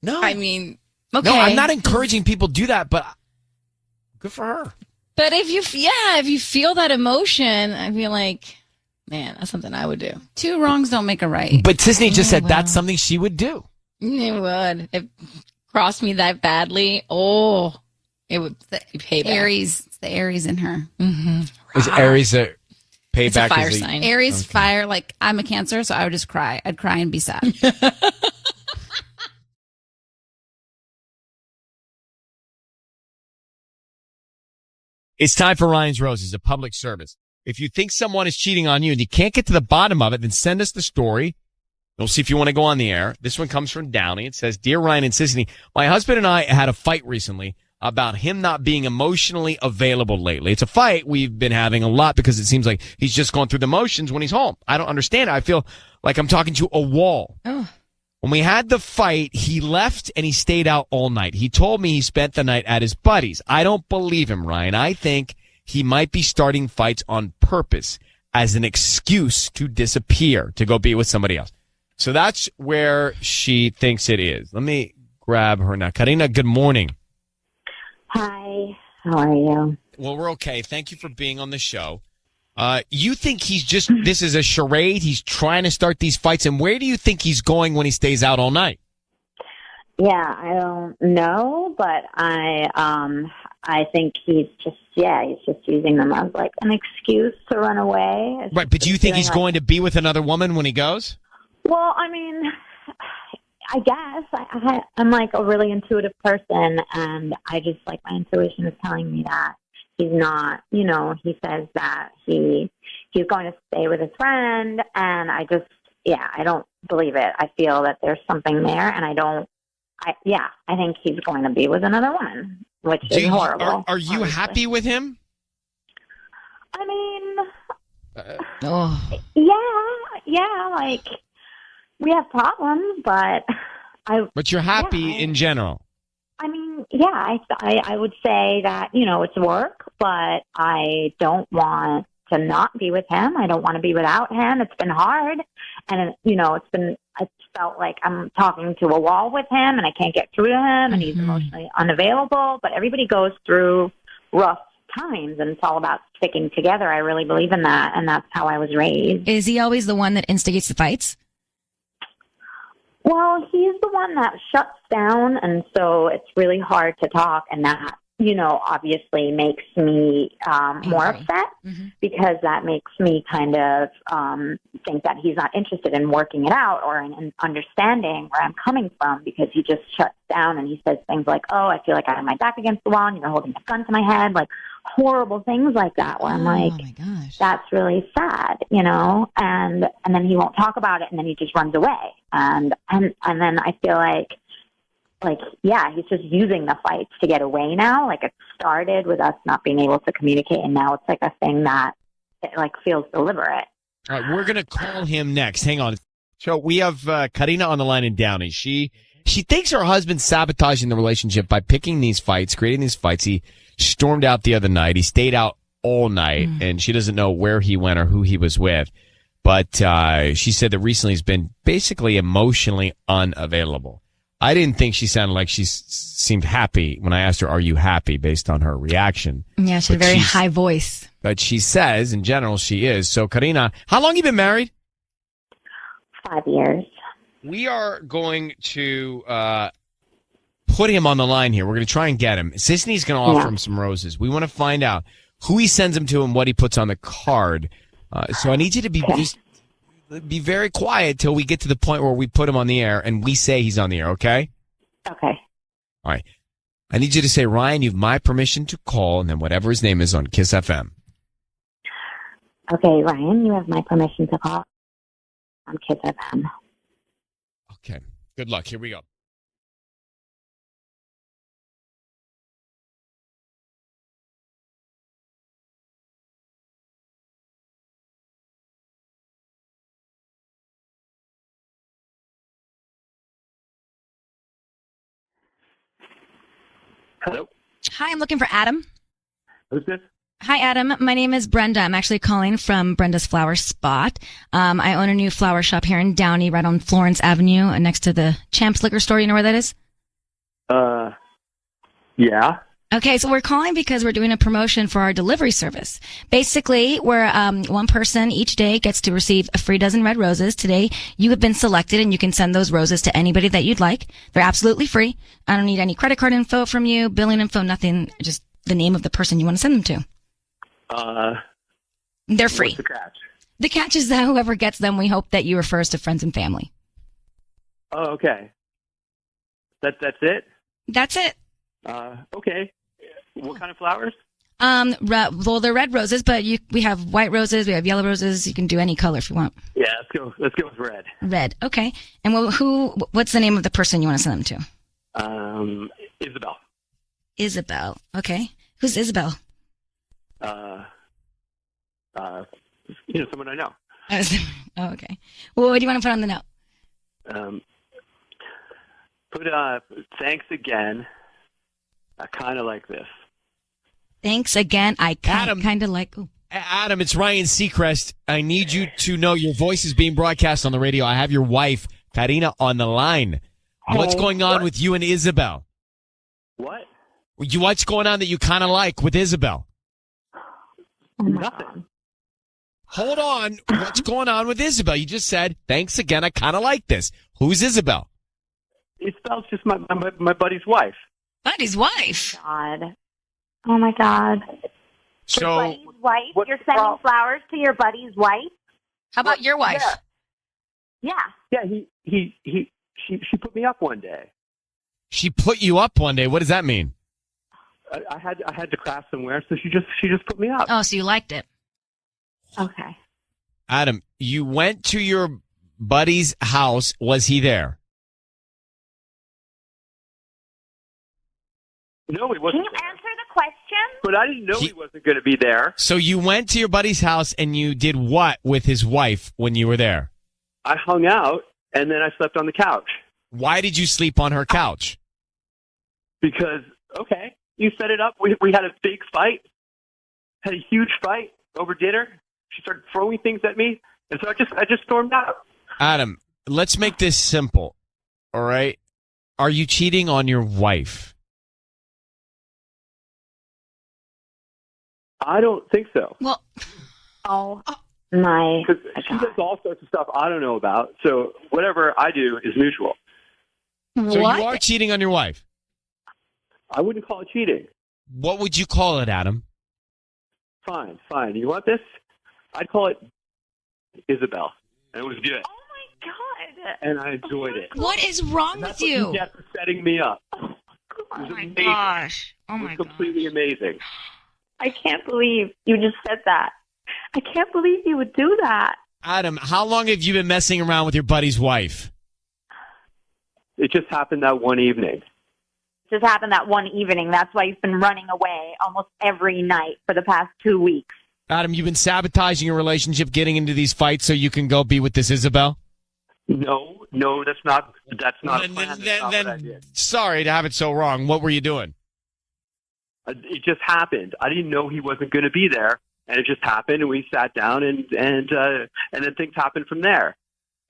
No. I mean, okay. No, I'm not encouraging people to do that, but good for her. But if you feel that emotion, I feel like, man, that's something I would do. Two wrongs don't make a right. But Tisney just said that's something she would do. It would. If crossed me that badly, it would be payback. Aries, it's the Aries in her. Mm-hmm. Is Aries a payback? It's a fire sign. Aries, fire, like I'm a Cancer, so I would just cry. I'd cry and be sad. It's time for Ryan's Roses, a public service. If you think someone is cheating on you and you can't get to the bottom of it, then send us the story. We'll see if you want to go on the air. This one comes from Downey. It says, Dear Ryan and Sissany, my husband and I had a fight recently about him not being emotionally available lately. It's a fight we've been having a lot because it seems like he's just going through the motions when he's home. I don't understand. I feel like I'm talking to a wall. Oh. When we had the fight, he left and he stayed out all night. He told me he spent the night at his buddy's. I don't believe him, Ryan. I think he might be starting fights on purpose as an excuse to disappear, to go be with somebody else. So that's where she thinks it is. Let me grab her now. Karina, good morning. Hi, how are you? Well, we're okay. Thank you for being on the show. You think this is a charade? He's trying to start these fights. And where do you think he's going when he stays out all night? Yeah, I don't know, but I think he's just using them as like an excuse to run away. It's Right, but do you think he's going to be with another woman when he goes? Well, I mean, I guess I'm like a really intuitive person, and I just like my intuition is telling me that he's not, he says that he's going to stay with his friend, and I don't believe it. I feel that there's something there, and I think he's going to be with another woman, which is horrible. Are you happy with him? I mean, like we have problems, but But you're happy in general. I mean, I would say that, it's work, but I don't want to not be with him. I don't want to be without him. It's been hard. And, it's felt like I'm talking to a wall with him and I can't get through to him and he's emotionally unavailable. But everybody goes through rough times and it's all about sticking together. I really believe in that. And that's how I was raised. Is he always the one that instigates the fights? Well, he's the one that shuts down, and so it's really hard to talk, and that, obviously makes me more upset because that makes me kind of think that he's not interested in working it out or in understanding where I'm coming from, because he just shuts down and he says things like, oh, I feel like I have my back against the wall and you're holding a gun to my head, like horrible things like that, where I'm like, my gosh, that's really sad, and then he won't talk about it and then he just runs away. And then I feel like, he's just using the fights to get away now. Like it started with us not being able to communicate, and now it's like a thing that feels deliberate. All right, we're going to call him next. Hang on. So we have Karina on the line in Downey. She thinks her husband's sabotaging the relationship by picking these fights, creating these fights. He stormed out the other night. He stayed out all night, and she doesn't know where he went or who he was with. But she said that recently he's been basically emotionally unavailable. I didn't think she sounded like she seemed happy when I asked her, are you happy, based on her reaction. Yeah, she had a very high voice. But she says, in general, she is. So, Karina, how long have you been married? 5 years. We are going to put him on the line here. We're going to try and get him. Sisney's going to offer him some roses. We want to find out who he sends them to and what he puts on the card. So I need you to be very quiet till we get to the point where we put him on the air and we say he's on the air, okay? Okay. All right. I need you to say, Ryan, you have my permission to call, and then whatever his name is on KIIS-FM. Okay, Ryan, you have my permission to call on KIIS-FM. Okay. Good luck. Here we go. Hello? Hi, I'm looking for Adam. Who's this? Hi, Adam. My name is Brenda. I'm actually calling from Brenda's Flower Spot. I own a new flower shop here in Downey, right on Florence Avenue, next to the Champs Liquor Store. You know where that is? Yeah. Okay, so we're calling because we're doing a promotion for our delivery service. Basically, where one person each day gets to receive a free dozen red roses. Today, you have been selected, and you can send those roses to anybody that you'd like. They're absolutely free. I don't need any credit card info from you, billing info, nothing. Just the name of the person you want to send them to. They're free. What's the catch? The catch is that whoever gets them, we hope that you refer us to friends and family. Oh, okay. That's it? That's it. Okay. What kind of flowers? Well, they're red roses, but we have white roses, we have yellow roses. You can do any color if you want. Yeah, let's go with red. Red, okay. And what's the name of the person you want to send them to? Isabel. Isabel, okay. Who's Isabel? Someone I know. Oh, okay. Well, what do you want to put on the note? Put thanks again. I kind of like this. Thanks again. I kind of like. Ooh. Adam, it's Ryan Seacrest. I need you to know your voice is being broadcast on the radio. I have your wife, Karina, on the line. What's going on with you and Isabel? What? What's going on that you kind of like with Isabel? Nothing. Hold on. What's going on with Isabel? You just said, thanks again. I kind of like this. Who's Isabel? Isabel's just my buddy's wife. Buddy's wife? Oh, my God. So, your buddy's wife? You're sending flowers to your buddy's wife? How about your wife? Yeah. Yeah, she put me up one day. She put you up one day. What does that mean? I had to craft somewhere, so she just put me up. Oh, so you liked it. Okay. Adam, you went to your buddy's house. Was he there? No, he wasn't. Can you answer the question? But I didn't know he wasn't going to be there. So you went to your buddy's house and you did what with his wife when you were there? I hung out and then I slept on the couch. Why did you sleep on her couch? Because, okay, you set it up. We had a big fight, had a huge fight over dinner. She started throwing things at me, and so I just stormed out. Adam, let's make this simple, all right? Are you cheating on your wife? I don't think so. Well, my. Because she does all sorts of stuff I don't know about, so whatever I do is mutual. So you are cheating on your wife? I wouldn't call it cheating. What would you call it, Adam? Fine. You want this? I'd call it Isabel. And it was good. Oh, my God. And I enjoyed it. What is wrong with you? That's what you get for setting me up. Oh, my gosh. Oh, my gosh. It was completely amazing. I can't believe you just said that. I can't believe you would do that. Adam, how long have you been messing around with your buddy's wife? It just happened that one evening. Just happened that one evening. That's why you've been running away almost every night for the past 2 weeks. Adam, you've been sabotaging your relationship, getting into these fights so you can go be with this Isabel? No, that's not a plan. That's not what I did. Sorry to have it so wrong. What were you doing? It just happened. I didn't know he wasn't going to be there, and it just happened, and we sat down, and then things happened from there.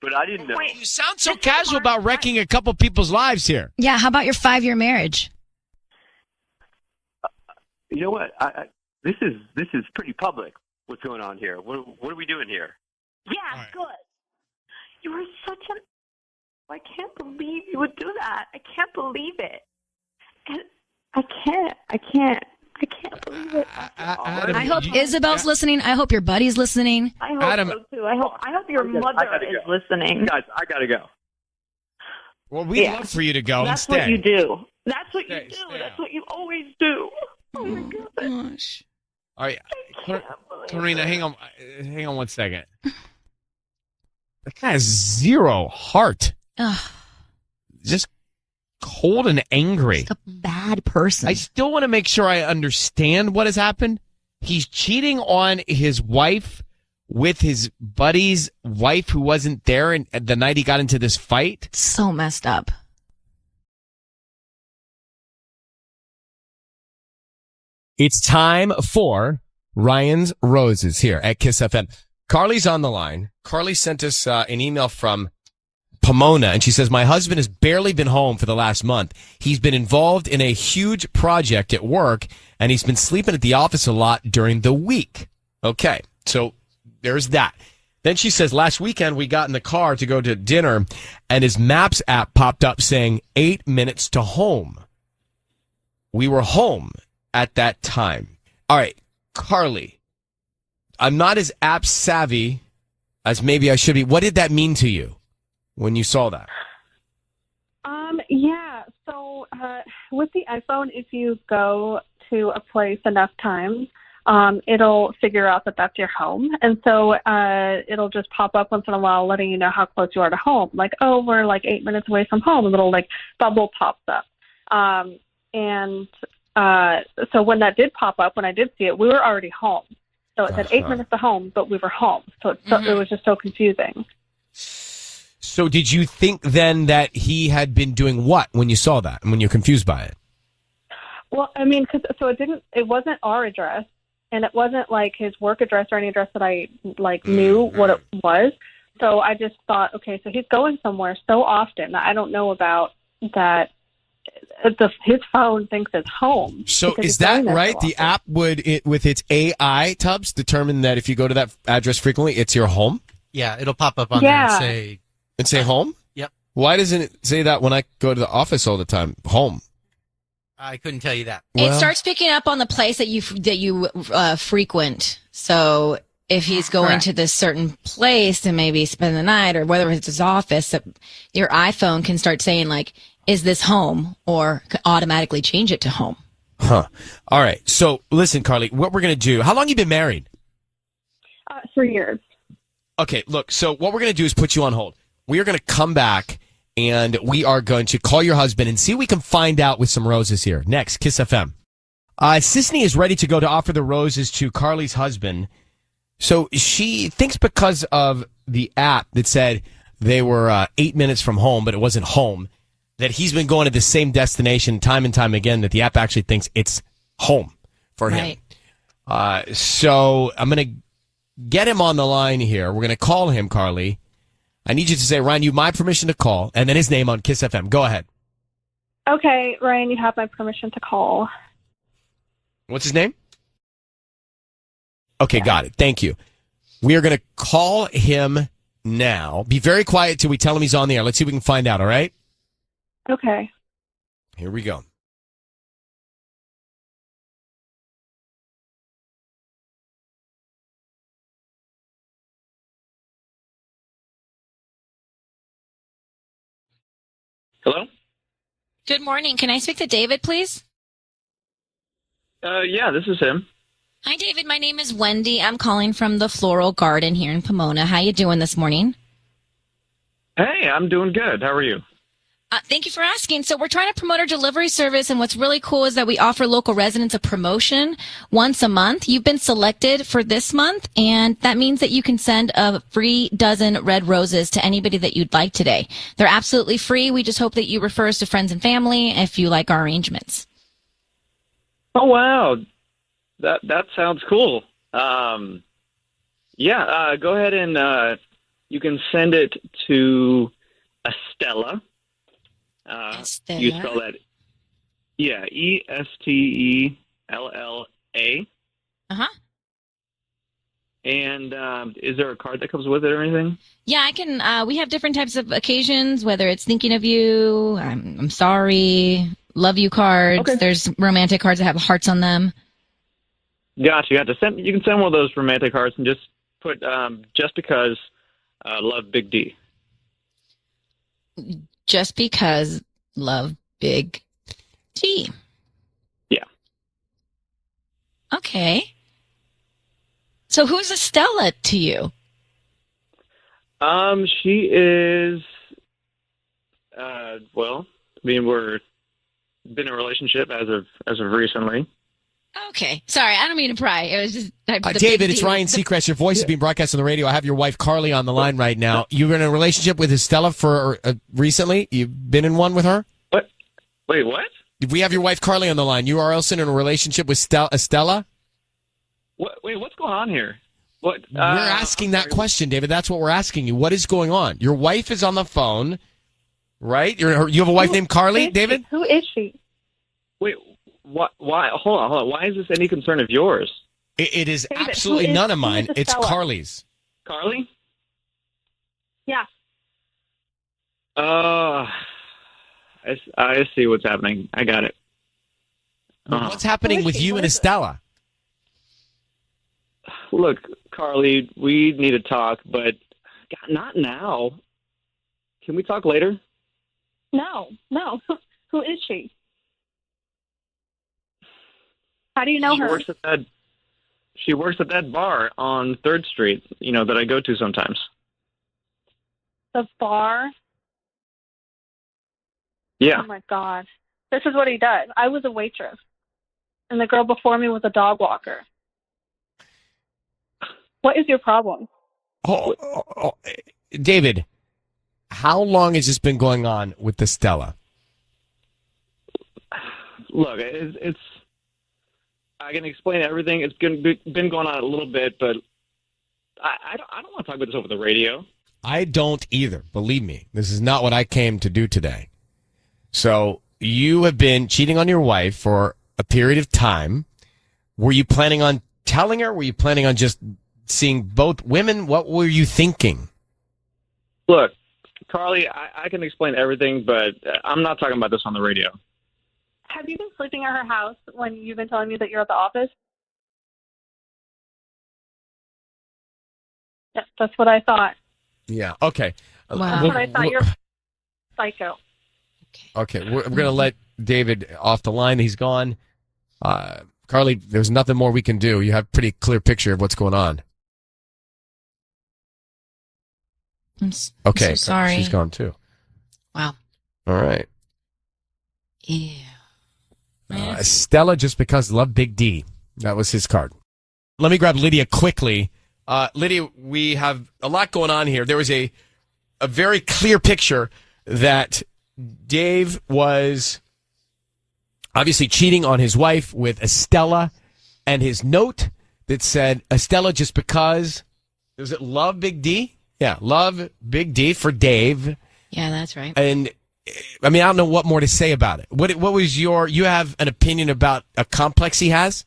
But I didn't know. Wait, you sound so casual about wrecking a couple people's lives here. Yeah, how about your 5-year marriage? You know what? This is pretty public. What's going on here? What are we doing here? Yeah, good. You are such an. I can't believe you would do that. I can't believe it. And I can't believe it. Adam, I hope Isabel's listening. I hope your buddy's listening. I hope so too. I hope your mother is listening. Guys, I gotta go. Well, we'd love for you to go That's instead. what you do. That's what you do. That's what you always do. Oh my gosh. All right, Karina, hang on 1 second. That guy has zero heart. Just cold and angry. Just a bad person. I still want to make sure I understand what has happened. He's cheating on his wife with his buddy's wife who wasn't there the night he got into this fight. So messed up. It's time for Ryan's Roses here at KIIS-FM. Carly's on the line. Carly sent us an email from Pomona, and she says, my husband has barely been home for the last month. He's been involved in a huge project at work, and he's been sleeping at the office a lot during the week. Okay, so there's that. Then she says, last weekend we got in the car to go to dinner, and his Maps app popped up saying 8 minutes to home. We were home at that time. All right, Carly, I'm not as app savvy as maybe I should be. What did that mean to you when you saw that? Yeah. So with the iPhone, if you go to a place enough times, it'll figure out that that's your home. And so it'll just pop up once in a while letting you know how close you are to home. Like, oh, we're like 8 minutes away from home. A little like bubble pops up. So when that did pop up, when I did see it, we were already home. So it said 8 minutes to home, but we were home. So it was just so confusing. So did you think then that he had been doing what when you saw that and when you're confused by it? Well, I mean, it wasn't our address, and it wasn't like his work address or any address that I knew what it was. So I just thought, okay, so he's going somewhere so often that I don't know about that. His phone thinks it's home. So is that right? The app would, with its AI, Tubbs, determine that if you go to that address frequently, it's your home? Yeah, it'll pop up on there and say home? Yep. Why doesn't it say that when I go to the office all the time? Home. I couldn't tell you that. It starts picking up on the place that you frequent. So if he's going to this certain place to maybe spend the night, or whether it's his office, your iPhone can start saying like, is this home, or automatically change it to home. Huh. All right. So listen, Carly, what we're going to do, how long you been married? 3 years. Okay, look, so what we're going to do is put you on hold. We are going to come back and we are going to call your husband and see what we can find out with some roses here. Next, KIIS FM. Sisney is ready to go to offer the roses to Carly's husband. So she thinks because of the app that said they were 8 minutes from home, but it wasn't home, that he's been going to the same destination time and time again, that the app actually thinks it's home for him. So I'm going to get him on the line here. We're going to call him, Carly. I need you to say, Ryan, you have my permission to call, and then his name on KIIS FM. Go ahead. Okay, Ryan, you have my permission to call. What's his name? Okay, got it. Thank you. We are going to call him now. Be very quiet till we tell him he's on the air. Let's see if we can find out, all right? Okay. Here we go. Hello? Good morning. Can I speak to David, please? Yeah, this is him. Hi, David. My name is Wendy. I'm calling from the Floral Garden here in Pomona. How you doing this morning? Hey, I'm doing good. How are you? Thank you for asking. So we're trying to promote our delivery service, and what's really cool is that we offer local residents a promotion once a month. You've been selected for this month, and that means that you can send a free dozen red roses to anybody that you'd like today. They're absolutely free. We just hope that you refer us to friends and family if you like our arrangements. Oh, wow. That sounds cool. Go ahead and you can send it to Estella. Estella. You spell that, yeah, Estella. Uh-huh. And is there a card that comes with it or anything? Yeah, I can. We have different types of occasions, whether it's thinking of you, I'm sorry, love you cards. Okay. There's romantic cards that have hearts on them. Gotcha. You can send one of those romantic cards and just put just because love Big D. Just because love Big T. Yeah. Okay. So who's Estella to you? She is, we're been in a relationship as of recently. Okay. Sorry, I don't mean to pry. It was just David, it's Ryan Seacrest. Your voice is being broadcast on the radio. I have your wife Carly on the line right now. You were in a relationship with Estella for recently? You've been in one with her? What? Wait, what? We have your wife Carly on the line. You are also in a relationship with Estella? What? Wait, what's going on here? What? We're asking that question, David. That's what we're asking you. What is going on? Your wife is on the phone, right? You have a wife named Carly, David? Who is she? Wait, why? Hold on. Why is this any concern of yours? It is David, absolutely none of mine. It's Estella? Carly's. Carly? Yeah. I see what's happening. I got it. What's happening with you and Estella? Look, Carly, we need to talk, but God, not now. Can we talk later? No. Who is she? How do you know her? She works at that bar on 3rd Street, that I go to sometimes. The bar? Yeah. Oh, my God. This is what he does. I was a waitress, and the girl before me was a dog walker. What is your problem? David, how long has this been going on with Estella? Look, it's I can explain everything. It's been going on a little bit, but I don't want to talk about this over the radio. I don't either. Believe me, this is not what I came to do today. So you have been cheating on your wife for a period of time. Were you planning on telling her? Were you planning on just seeing both women? What were you thinking? Look, Carly, I can explain everything, but I'm not talking about this on the radio. Have you been sleeping at her house when you've been telling me that you're at the office? Yes, that's what I thought. Yeah. Okay. That's what I thought. You're psycho. Okay. We're going to let David off the line. He's gone. Carly, there's nothing more we can do. You have a pretty clear picture of what's going on. I'm okay. so sorry. She's gone too. Wow. All right. Yeah. Stella, just because love Big D. That was his card. Let me grab Lydia quickly. Lydia, we have a lot going on here. There was a very clear picture that Dave was obviously cheating on his wife with Estella, and his note that said, Estella, just because, was it love Big D? Yeah, love Big D for Dave. Yeah, that's right. And I mean, I don't know what more to say about it. What was you have an opinion about a complex he has?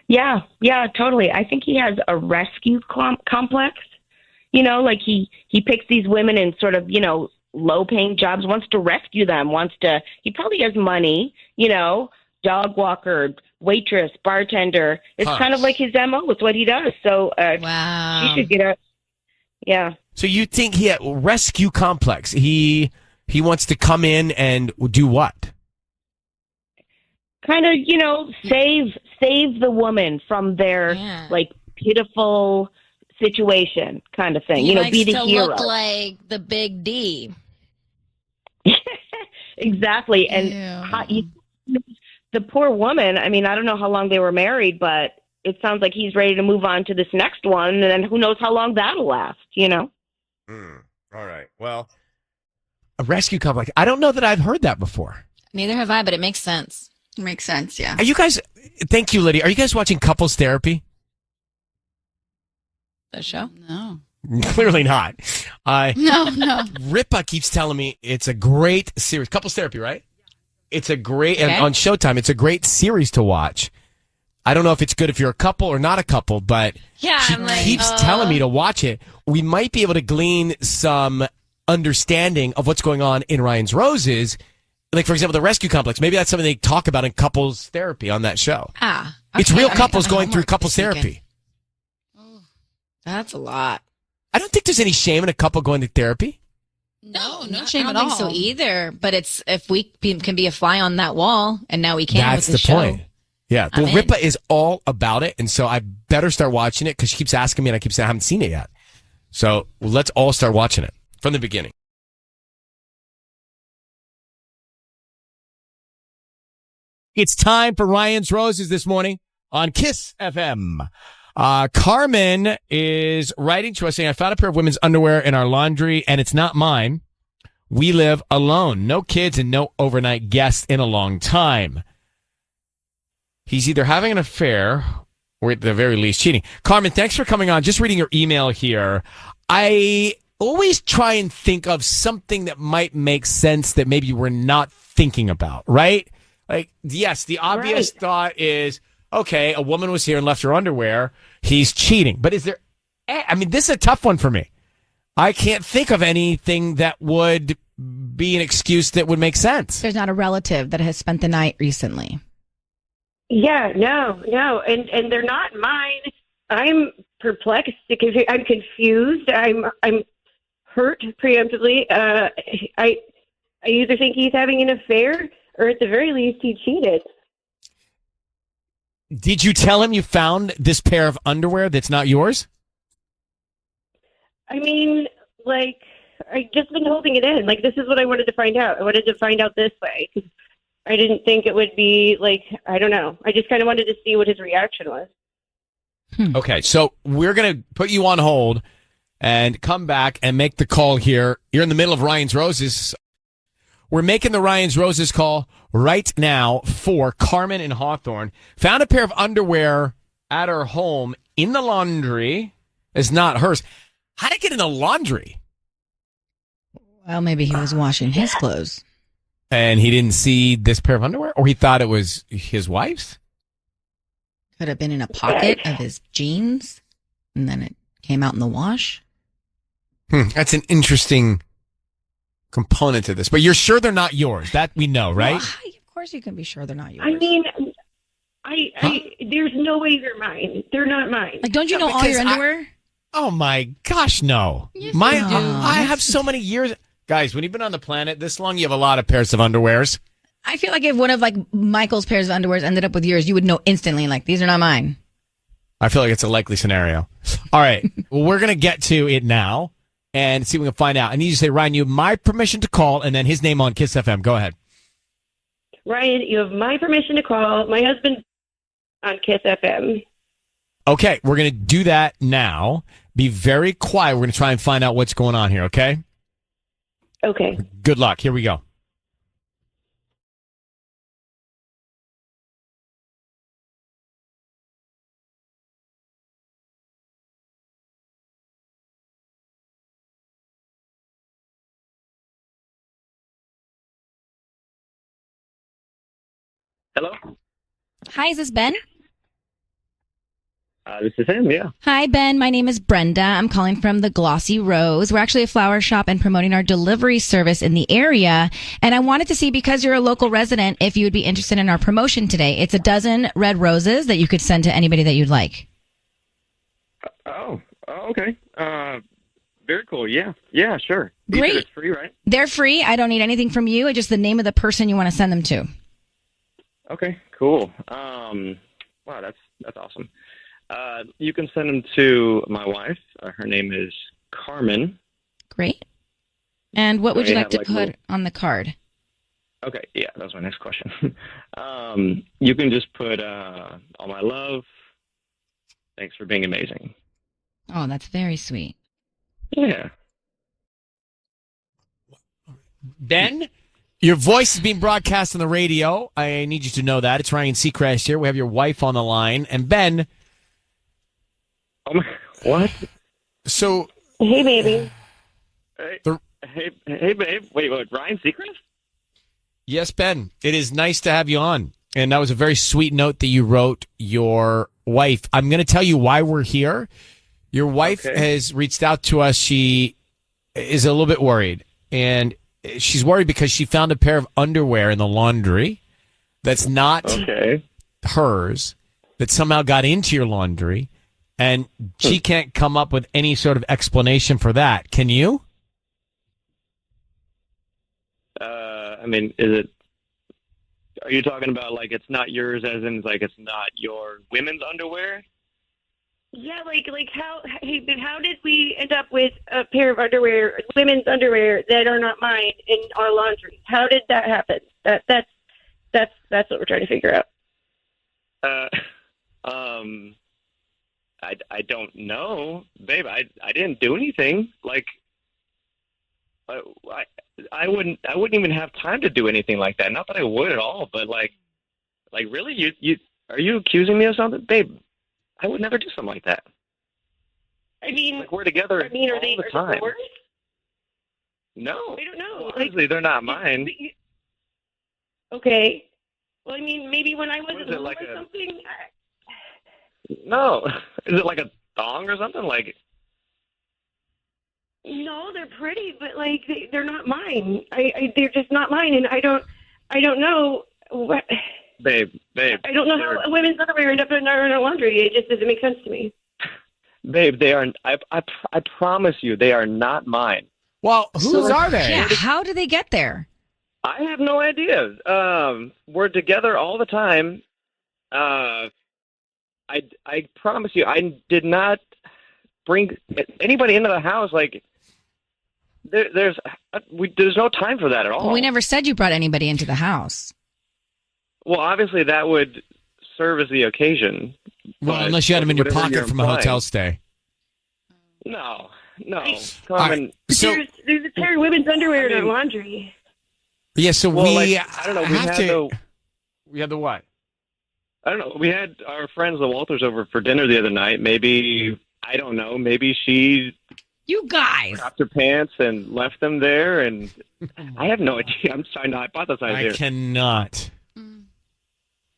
Yeah, totally. I think he has a rescue complex. Like he picks these women in sort of, low-paying jobs, wants to rescue them, he probably has money, dog walker, waitress, bartender. It's kind of like his MO. It's what he does. So wow. She should get a, yeah. So you think he had rescue complex? He wants to come in and do what? Kind of, save the woman from their pitiful situation, kind of thing. He likes be the to hero. Look like the Big D. Exactly, and the poor woman. I mean, I don't know how long they were married, but it sounds like he's ready to move on to this next one, and then who knows how long that'll last. All right. Well, a rescue complex. I don't know that I've heard that before. Neither have I, but it makes sense. It makes sense, yeah. Are you guys? Thank you, Lydia. Are you guys watching Couples Therapy? The show? No. Clearly not. No. Ripa keeps telling me it's a great series. Couples Therapy, right? It's a great, and on Showtime, it's a great series to watch. I don't know if it's good if you're a couple or not a couple, but she keeps telling me to watch it. We might be able to glean some understanding of what's going on in Ryan's Roses. Like, for example, the rescue complex. Maybe that's something they talk about in couples therapy on that show. Okay. It's real couples going through couples therapy. That's a lot. I don't think there's any shame in a couple going to therapy. No shame at I all. don't think so either. But it's if we can be a fly on that wall, and now we can. That's with the the point. Yeah. Well, I'm Ripa is all about it, and so I better start watching it because she keeps asking me, and I keep saying I haven't seen it yet. So let's all start watching it from the beginning. It's time for Ryan's Roses this morning on KIIS-FM. Carmen is writing to us saying, I found a pair of women's underwear in our laundry, and it's not mine. We live alone. No kids and no overnight guests in a long time. He's either having an affair or at the very least cheating. Carmen, thanks for coming on. Just reading your email here. I always try and think of something that might make sense that maybe we're not thinking about, right? Like, yes, the obvious thought is, okay, a woman was here and left her underwear. He's cheating. But is there, I mean, this is a tough one for me. I can't think of anything that would be an excuse that would make sense. There's not a relative that has spent the night recently. Yeah, no. And they're not mine. I'm perplexed because I'm confused. I'm hurt preemptively. I either think he's having an affair or at the very least he cheated. Did you tell him you found this pair of underwear that's not yours? I mean, like, I just been holding it in. Like, this is what I wanted to find out. I wanted to find out this way because I didn't think it would be, like, I don't know. I just kind of wanted to see what his reaction was. Okay, so we're going to put you on hold and come back and make the call here. You're in the middle of Ryan's Roses. We're making the Ryan's Roses call right now for Carmen in Hawthorne. Found a pair of underwear at her home in the laundry. It's not hers. How did it get in the laundry? Well, maybe he was washing his clothes. And he didn't see this pair of underwear? Or he thought it was his wife's? Could have been in a pocket of his jeans, and then it came out in the wash. That's an interesting component to this. But you're sure they're not yours. That we know, right? Well, of course you can be sure they're not yours. I mean, there's no way they're mine. They're not mine. Like, don't you know all your underwear? Oh, my gosh, no. Yes, you do. I have so many years. Guys, when you've been on the planet this long, you have a lot of pairs of underwears. I feel like if one of, like, Michael's pairs of underwears ended up with yours, you would know instantly, like, these are not mine. I feel like it's a likely scenario. All right. Well, we're going to get to it now and see if we can find out. I need you to say, Ryan, you have my permission to call, and then his name on KIIS-FM. Go ahead. Ryan, you have my permission to call my husband on KIIS-FM. Okay, we're going to do that now. Be very quiet. We're going to try and find out what's going on here, okay? Okay. Good luck. Here we go. Hello? Hi, is this Ben? This is him, yeah. Hi, Ben. My name is Brenda. I'm calling from the Glossy Rose. We're actually a flower shop and promoting our delivery service in the area. And I wanted to see, because you're a local resident, if you would be interested in our promotion today. It's a dozen red roses that you could send to anybody that you'd like. Oh, okay. Very cool. Yeah, sure. Great. It's free, right? They're free. I don't need anything from you. It's just the name of the person you want to send them to. Okay, cool. Wow, that's awesome. You can send them to my wife. Her name is Carmen. Great. And what would you like to have, put on the card? Okay, yeah, that was my next question. You can just put all my love. Thanks for being amazing. Oh, that's very sweet. Yeah. Ben, your voice is being broadcast on the radio. I need you to know that. It's Ryan Seacrest here. We have your wife on the line. And Ben. Oh my, what? So. Hey, baby. Hey, babe. Wait, Ryan Seacrest? Yes, Ben. It is nice to have you on. And that was a very sweet note that you wrote your wife. I'm going to tell you why we're here. Your wife has reached out to us. She is a little bit worried. And she's worried because she found a pair of underwear in the laundry that's not hers, that somehow got into your laundry. And she can't come up with any sort of explanation for that. Can you? I mean, are you talking about like it's not yours as in like it's not your women's underwear? Yeah, like how did we end up with a pair of underwear, women's underwear that are not mine in our laundry? How did that happen? That's what we're trying to figure out. I don't know, babe. I didn't do anything. Like, I wouldn't even have time to do anything like that. Not that I would at all, but like really, you are you accusing me of something, babe? I would never do something like that. I mean, Like, we're together are they all the time. yours? No, I don't know. obviously they're not mine. Okay. Well, I mean, maybe when I was What is at it, home like or a- something. No, is it like a thong or something? Like, No, they're pretty, but like they're not mine. They're just not mine, and I don't know what. babe, I don't know how women's underwear end up in our laundry. It just doesn't make sense to me. babe, they are. I promise you, they are not mine. Well, whose are they? Yeah, how do they get there? I have no idea. We're together all the time. I promise you, I did not bring anybody into the house. Like, there's no time for that at all. Well, we never said you brought anybody into the house. Well, obviously that would serve as the occasion. Well, but unless you had them in your whatever pocket you're from a implying- hotel stay. No. All right, so There's a pair of women's underwear in our laundry. yeah, so Well, we like, I don't know. We have had to. We had the what? I don't know. We had our friends, the Walters, over for dinner the other night. Maybe, I don't know, maybe she You guys. dropped her pants and left them there, and I have no idea. I'm trying to hypothesize I here. cannot.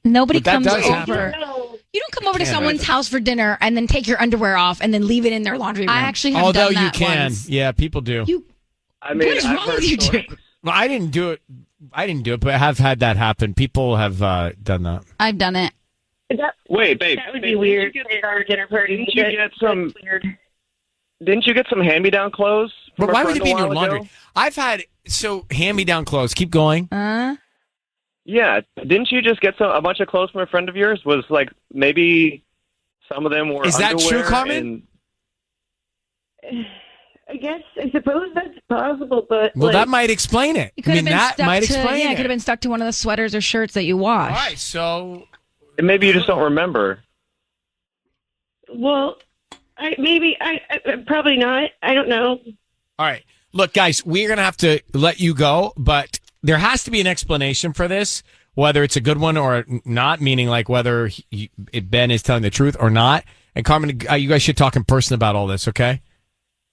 Nobody But that comes does over. happen. You don't come over to Can't someone's imagine. house for dinner and then take your underwear off and then leave it in their laundry room. I actually have Although done you that can, once. yeah, people do. I mean, What is I've wrong heard with you two? stories. Well, I didn't do it, but I have had that happen. People have done that. I've done it. Wait, babe. That would babe, be weird at our dinner party. Didn't you That- get some? that's weird. Didn't you get some hand-me-down clothes? But from a why would friend it be in a your while laundry? ago? I've had hand-me-down clothes. Keep going. Yeah, didn't you just get a bunch of clothes from a friend of yours? Was like maybe some of them were. Is that true, underwear Carmen? I suppose that's possible, but Well, that might explain it. It could I have mean, been that stuck might to, explain yeah, it it. could have been stuck to one of the sweaters or shirts that you wash. All right, so And maybe you just don't remember. well, maybe probably not. I don't know. all right. Look, guys, we're gonna have to let you go, but there has to be an explanation for this, whether it's a good one or not. Meaning, like whether Ben is telling the truth or not. And Carmen, you guys should talk in person about all this, okay?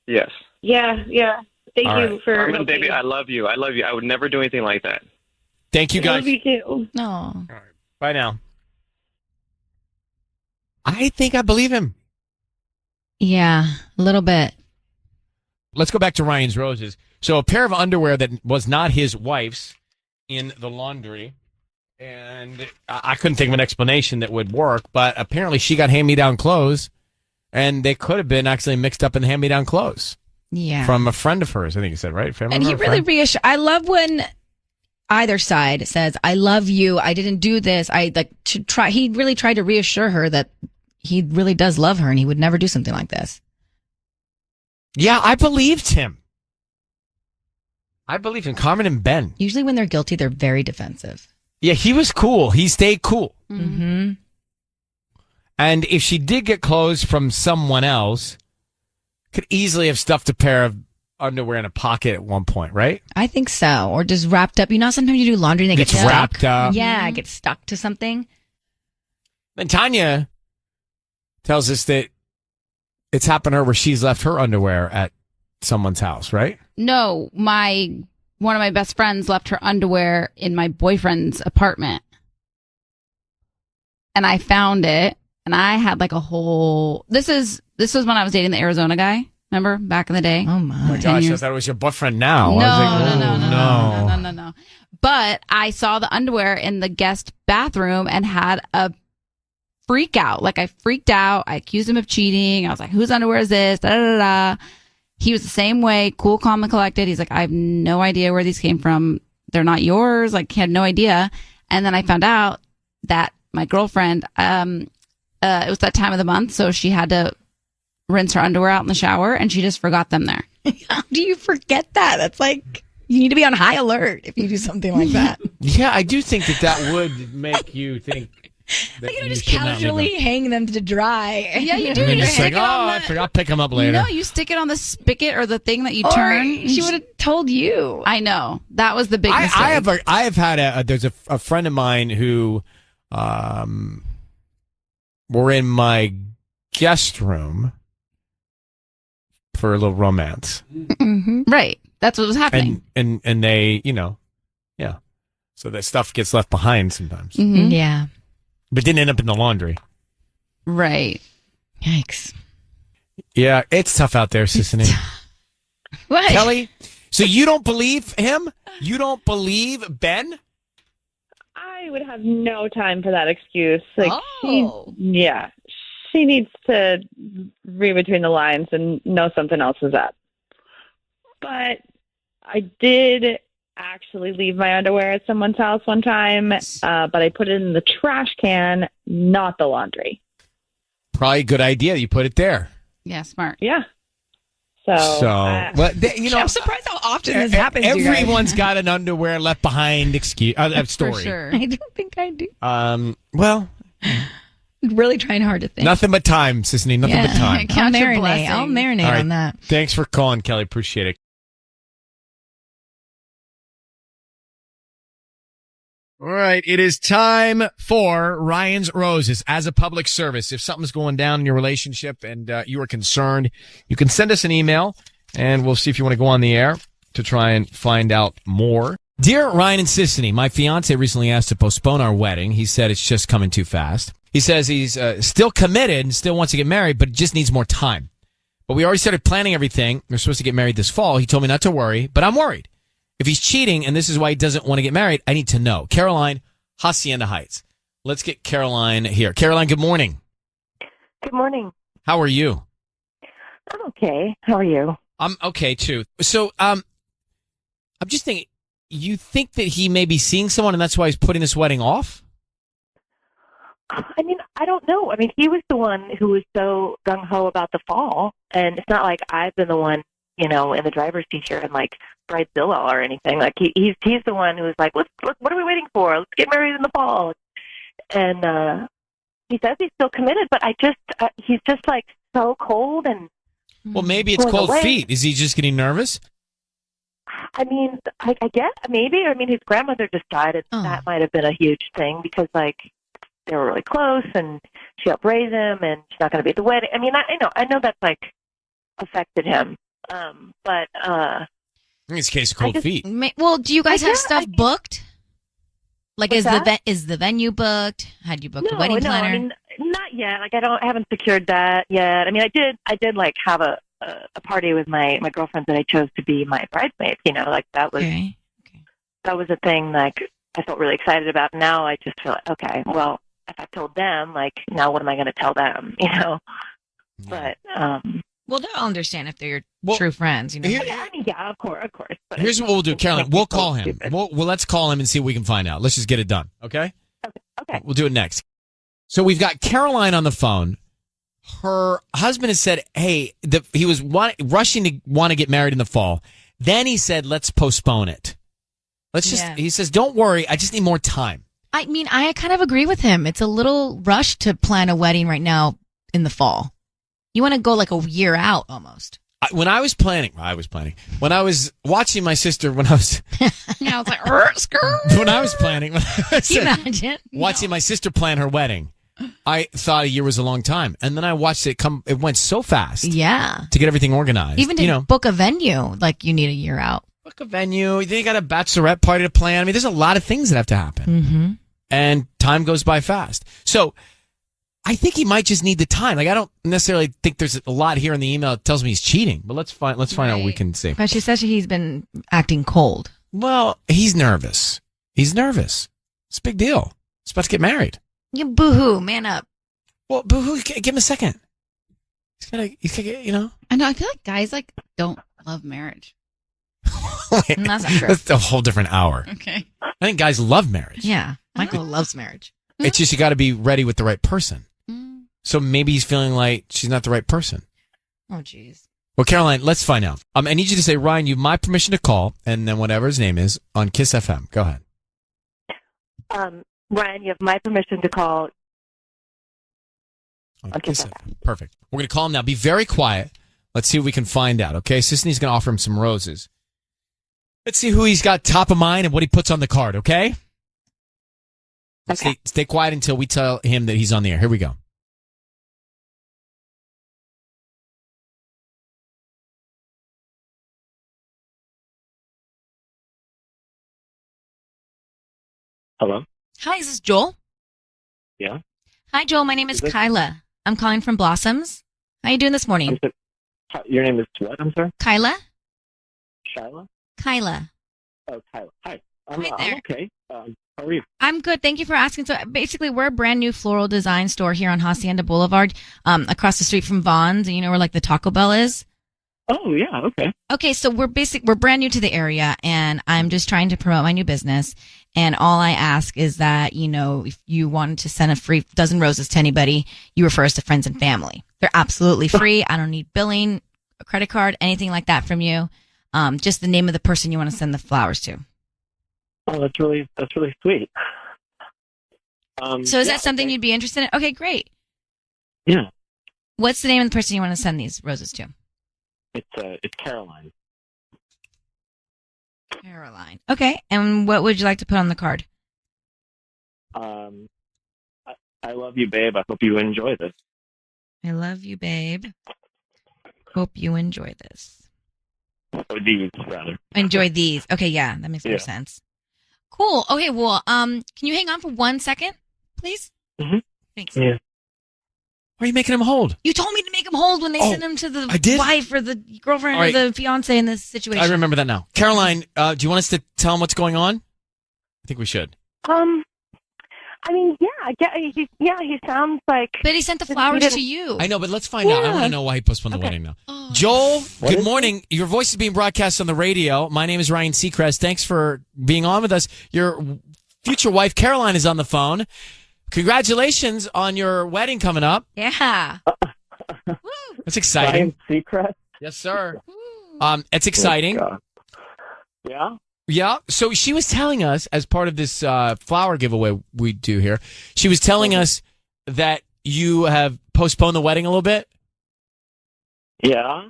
Yes. Yeah. Thank All you right. for Carmen, helping. baby, I love you. I love you. I would never do anything like that. Thank you, I guys. love you too. No. Bye now. I think I believe him. Yeah, a little bit. Let's go back to Ryan's Roses. So a pair of underwear that was not his wife's in the laundry. And I couldn't think of an explanation that would work, but apparently she got hand-me-down clothes, and they could have been actually mixed up in hand-me-down clothes. Yeah. From a friend of hers, I think you said, right? Family And he member, really friend? reassures. I love when either side says, "I love you. I didn't do this." I like to try. He really tried to reassure her that he really does love her and he would never do something like this. Yeah, I believed him. I believe in Carmen and Ben. Usually, when they're guilty, they're very defensive. Yeah, he was cool. He stayed cool. Mm-hmm. And if she did get clothes from someone else, could easily have stuffed a pair of underwear in a pocket at one point, right? I think so, or just wrapped up. You know, sometimes you do laundry and they Gets get stuck. wrapped up. Yeah, it gets stuck to something. And Tanya tells us that it's happened to her where she's left her underwear at someone's house, right? No, one of my best friends left her underwear in my boyfriend's apartment. And I found it, and I had like a whole this was when I was dating the Arizona guy. Remember back in the day? Oh my. Oh my gosh, I thought it was your boyfriend now. No, I was like, no. But I saw the underwear in the guest bathroom and had a freak out. Like I freaked out. I accused him of cheating. I was like, whose underwear is this? Da, da, da, da. He was the same way, cool, calm, and collected. He's like, I have no idea where these came from. They're not yours. Like, he had no idea. And then I found out that my girlfriend, it was that time of the month, so she had to rinse her underwear out in the shower, and she just forgot them there. How do you forget that? That's like, you need to be on high alert if you do something like that. Yeah, I do think that would make you think that You know, you just should not leave casually them. hang them to dry. Yeah, you do. And then You just stick like, it on I forgot, I'll pick them up later. No, you stick it on the spigot or the thing that you Or turn. she would have told you. I know. That was the big mistake. I have had there's a friend of mine who, we're in my guest room for a little romance. Mm-hmm. Right. That's what was happening. And they, yeah. So that stuff gets left behind sometimes. Mm-hmm. Yeah. But didn't end up in the laundry. Right. Yikes. Yeah, it's tough out there, Sissany. What? Kelly, so you don't believe him? You don't believe Ben? I would have no time for that excuse. Like, Oh. she needs to read between the lines and know something else is up. But I did actually leave my underwear at someone's house one time, but I put it in the trash can, not the laundry. Probably a good idea. You put it there. Yeah, smart. Yeah. I'm surprised how often this happens. you guys. Everyone's got an underwear left behind excuse story. For sure. I don't think I do. Well, Really trying hard to think. nothing but time, Sissany. Nothing but time. I'll marinate All right. on that. Thanks for calling, Kelly. Appreciate it. All right, it is time for Ryan's Roses as a public service. If something's going down in your relationship and you are concerned, you can send us an email, and we'll see if you want to go on the air to try and find out more. Dear Ryan and Sissany, my fiance recently asked to postpone our wedding. He said it's just coming too fast. He says he's still committed and still wants to get married, but just needs more time. But we already started planning everything. We're supposed to get married this fall. He told me not to worry, but I'm worried. If he's cheating and this is why he doesn't want to get married, I need to know. Caroline, Hacienda Heights. Let's get Caroline here. Caroline, good morning. Good morning. How are you? I'm okay. How are you? I'm okay, too. So I'm just thinking, you think that he may be seeing someone and that's why he's putting this wedding off? I mean, I don't know. I mean, he was the one who was so gung-ho about the fall, and it's not like I've been the one, in the driver's seat here and like bridezilla or anything. Like he's the one who was like, let's what are we waiting for? Let's get married in the fall. And he says he's still committed, but he's just like so cold and. Well, maybe it's cold feet. Is he just getting nervous? I mean, I guess maybe. I mean, his grandmother just died, and that might have been a huge thing because like they were really close, and she helped raise him, and she's not going to be at the wedding. I mean, I know that's like affected him. But I think it's a case of cold feet. Well, do you guys have stuff booked? Like, What's is the venue booked? Had you booked a wedding No, planner? I mean, not yet. Like, I haven't secured that yet. I mean, I did like have a party with my girlfriend that I chose to be my bridesmaids. Like that was that was a thing like I felt really excited about. Now I just feel like, okay, well, if I told them, like, now what am I going to tell them? But well, they'll understand if they're your true friends. Yeah, of course. But Here's what we'll do, Caroline. We'll call him. Well, let's call him and see what we can find out. Let's just get it done, okay? Okay. We'll do it next. So we've got Caroline on the phone. Her husband has said, hey, he was rushing to want to get married in the fall. Then he said, let's postpone it. He says, don't worry. I just need more time. I mean, I kind of agree with him. It's a little rushed to plan a wedding right now in the fall. You want to go like a year out almost. When I was planning, when I was watching my sister, when I was like, skirt. When I was planning, Can you imagine? Watching my sister plan her wedding, I thought a year was a long time. And then I watched it come, it went so fast. Yeah. To get everything organized. Even to book a venue, like you need a year out. Book a venue. Then you got a bachelorette party to plan. I mean, there's a lot of things that have to happen. Mm-hmm. And time goes by fast. So I think he might just need the time. Like, I don't necessarily think there's a lot here in the email that tells me he's cheating, but let's find out what we can see. But she says he's been acting cold. Well, he's nervous. It's a big deal. He's about to get married. You boo-hoo, man up. Well, boo-hoo, give him a second. He's gotta, I know, I feel like guys don't love marriage. Wait, that's not true. That's a whole different hour. Okay. I think guys love marriage. Yeah. Michael loves marriage. It's just you got to be ready with the right person. So maybe he's feeling like she's not the right person. Oh, jeez. Well, Caroline, let's find out. I need you to say, Ryan, you have my permission to call, and then whatever his name is, on KIIS-FM. Go ahead. Ryan, you have my permission to call. On KIIS-FM. Perfect. We're going to call him now. Be very quiet. Let's see what we can find out, okay? Sisney's going to offer him some roses. Let's see who he's got top of mind and what he puts on the card, okay? Stay quiet until we tell him that he's on the air. Here we go. Hello? Hi, is this Joel? Yeah? Hi, Joel. My name is Kyla. I'm calling from Blossoms. How you doing this morning? Your name is what? I'm sorry? Kyla? Shyla? Kyla. Oh, Tyler. Hi. Hi there. I'm okay. How are you? I'm good. Thank you for asking. So basically, we're a brand new floral design store here on Hacienda Boulevard, across the street from Vaughn's. And you know where like the Taco Bell is? Oh, yeah. Okay. Okay, so we're brand new to the area, and I'm just trying to promote my new business. And all I ask is that, you know, if you wanted to send a free dozen roses to anybody, you refer us to friends and family. They're absolutely free. I don't need billing, a credit card, anything like that from you. Just the name of the person you want to send the flowers to. Oh, that's really sweet. So is that something you'd be interested in? Okay, great. Yeah. What's the name of the person you want to send these roses to? It's Caroline. Caroline. Okay, and what would you like to put on the card? I love you, babe. I hope you enjoy this. I love you, babe. Hope you enjoy this. Or these, rather. Enjoy these. Okay, yeah, that makes more sense. Cool. Okay, well, can you hang on for 1 second, please? Mm-hmm. Thanks. Yeah. Why are you making him hold? You told me to make him hold when they send him to the wife or the girlfriend All right. or the fiance in this situation. I remember that now. Caroline, do you want us to tell him what's going on? I think we should. I mean, he sounds like. But he sent the flowers to you. I know, but let's find out. I want to know why he postponed the wedding now. Joel, good morning. Your voice is being broadcast on the radio. My name is Ryan Seacrest. Thanks for being on with us. Your future wife, Caroline, is on the phone. Congratulations on your wedding coming up. Yeah. That's exciting. Ryan Seacrest? Yes, sir. It's exciting. Yeah? Yeah. So she was telling us, as part of this flower giveaway we do here, she was telling us that you have postponed the wedding a little bit. Yeah.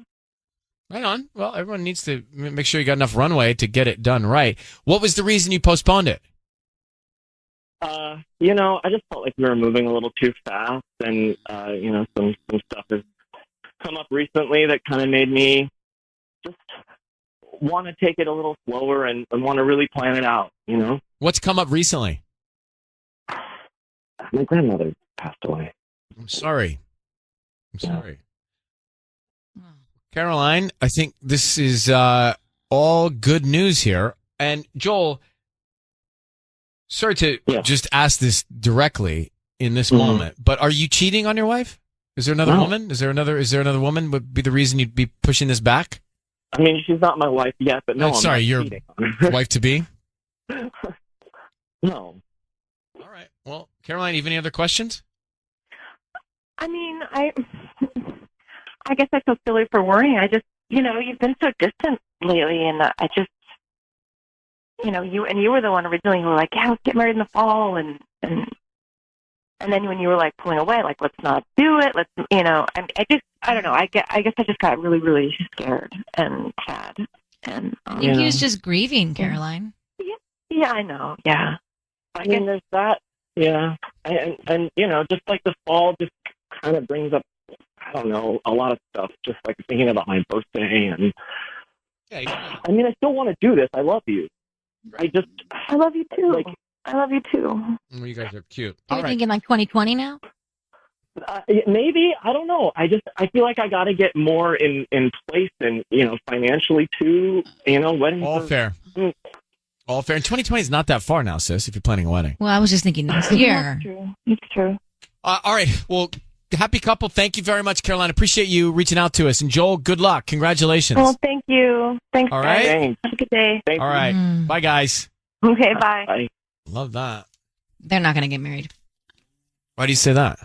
Right on. Well, everyone needs to make sure you got enough runway to get it done right. What was the reason you postponed it? I just felt like we were moving a little too fast, and some stuff has come up recently that kind of made me just want to take it a little slower and want to really plan it out. What's come up recently? My grandmother passed away. I'm sorry. Caroline, I think this is all good news here. And Joel, sorry to just ask this directly in this moment, but are you cheating on your wife? Is there another woman? Is there another woman would be the reason you'd be pushing this back? I mean, she's not my wife yet, but no, I'm sorry, not your cheating. wife to be? No. All right. Well, Caroline, you have any other questions? I mean, I guess I feel silly for worrying. I just, you've been so distant lately, and I just, you were the one originally who were like, yeah, let's get married in the fall, and then when you were like pulling away, like, let's not do it, I don't know. I guess I just got really, really scared and sad, and I think he was just grieving, Caroline. Yeah, I know. Yeah, I mean, there's that. Yeah, and just like the fall just kind of brings up, I don't know, a lot of stuff. Just like thinking about my birthday, and I mean, I still want to do this. I love you. I love you too. I love you too. Well, you guys are cute. Are you thinking like 2020 now? Maybe, I don't know. I feel like I got to get more in place, and financially too. Weddings. All fair. All fair. And 2020 is not that far now, sis. If you're planning a wedding. Well, I was just thinking next year. It's true. All right. Well, happy couple. Thank you very much, Caroline. Appreciate you reaching out to us. And Joel, good luck. Congratulations. Well, thank you. Thanks. All right. Guys. Have a good day. All right. Bye, guys. Okay. Bye. Love that. They're not going to get married. Why do you say that?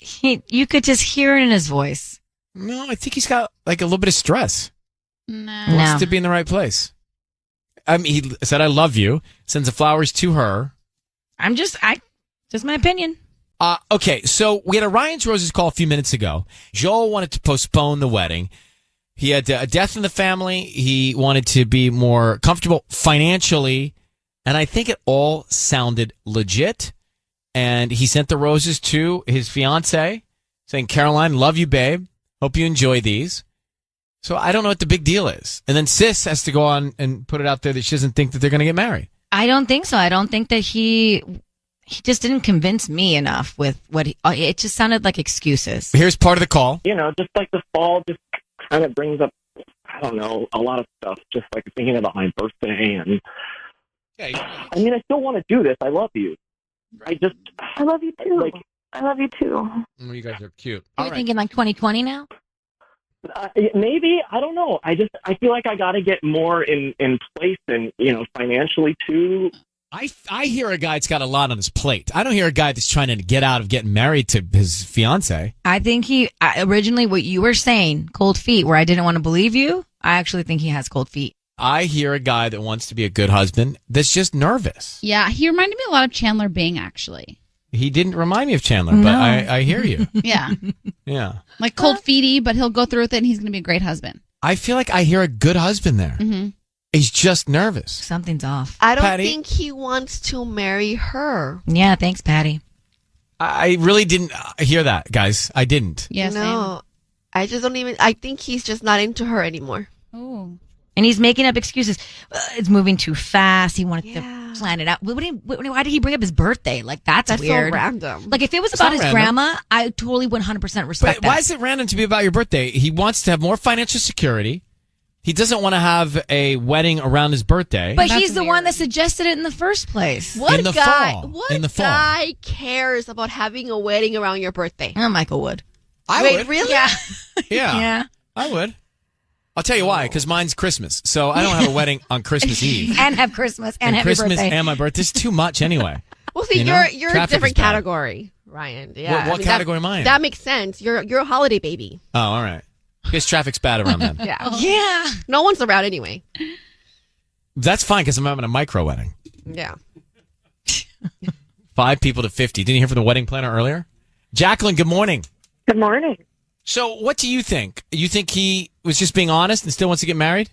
You could just hear it in his voice. No, I think he's got like a little bit of stress. No. He wants to be in the right place. I mean, he said, I love you, sends the flowers to her. Just my opinion. Okay, so we had a Ryan's Roses call a few minutes ago. Joel wanted to postpone the wedding. He had a death in the family. He wanted to be more comfortable financially. And I think it all sounded legit. And he sent the roses to his fiance saying, Caroline, love you, babe. Hope you enjoy these. So I don't know what the big deal is. And then Sis has to go on and put it out there that she doesn't think that they're going to get married. I don't think so. I don't think that he just didn't convince me enough with what it just sounded like excuses. Here's part of the call. You know, just like the fall just kind of brings up, I don't know, a lot of stuff. Just like thinking about my birthday and, I mean, I still want to do this. I love you. I love you too. Like, I love you too. Oh, you guys are cute. Are you thinking like 2020 now? Maybe, I don't know. I feel like I got to get more in place and, you know, financially too. I hear a guy that's got a lot on his plate. I don't hear a guy that's trying to get out of getting married to his fiance. I think originally what you were saying, cold feet, where I didn't want to believe you, I actually think he has cold feet. I hear a guy that wants to be a good husband that's just nervous. Yeah, he reminded me a lot of Chandler Bing, actually. He didn't remind me of Chandler, but I hear you. Yeah. Yeah. Like cold feety, but he'll go through with it and he's going to be a great husband. I feel like I hear a good husband there. Mm-hmm. He's just nervous. Something's off. I don't Patty? think he wants to marry her. Yeah, thanks, Patty. I really didn't hear that, guys. I didn't. Yes, no. I just don't even, I think he's just not into her anymore. Oh. And he's making up excuses. It's moving too fast. He wanted to plan it out. Why did he bring up his birthday? Like, that's weird. So random. Like, if it was It's about not his random. grandma, I totally 100% respect But why that. is it random to be about your birthday? He wants to have more financial security. He doesn't want to have a wedding around his birthday. But he's the one that suggested it in the first place. What In the guy? fall. What In the fall. guy cares about having a wedding around your birthday? Oh, Michael would. I Wait, would. really? Yeah. Yeah. I would. I'll tell you why, because mine's Christmas. So I don't have a wedding on Christmas Eve. And have Christmas and have your Christmas birthday. and my birthday. It's too much anyway. Well, see, You know? you're a Traffic different is bad. category, Ryan. Yeah. What category am I in? That makes sense. You're a holiday baby. Oh, all right. Because traffic's bad around then. Yeah. Yeah. No one's around anyway. That's fine because I'm having a micro wedding. Yeah. 5 people to 50. Didn't you hear from the wedding planner earlier? Jacqueline, good morning. Good morning. So what do you think? You think he was just being honest and still wants to get married?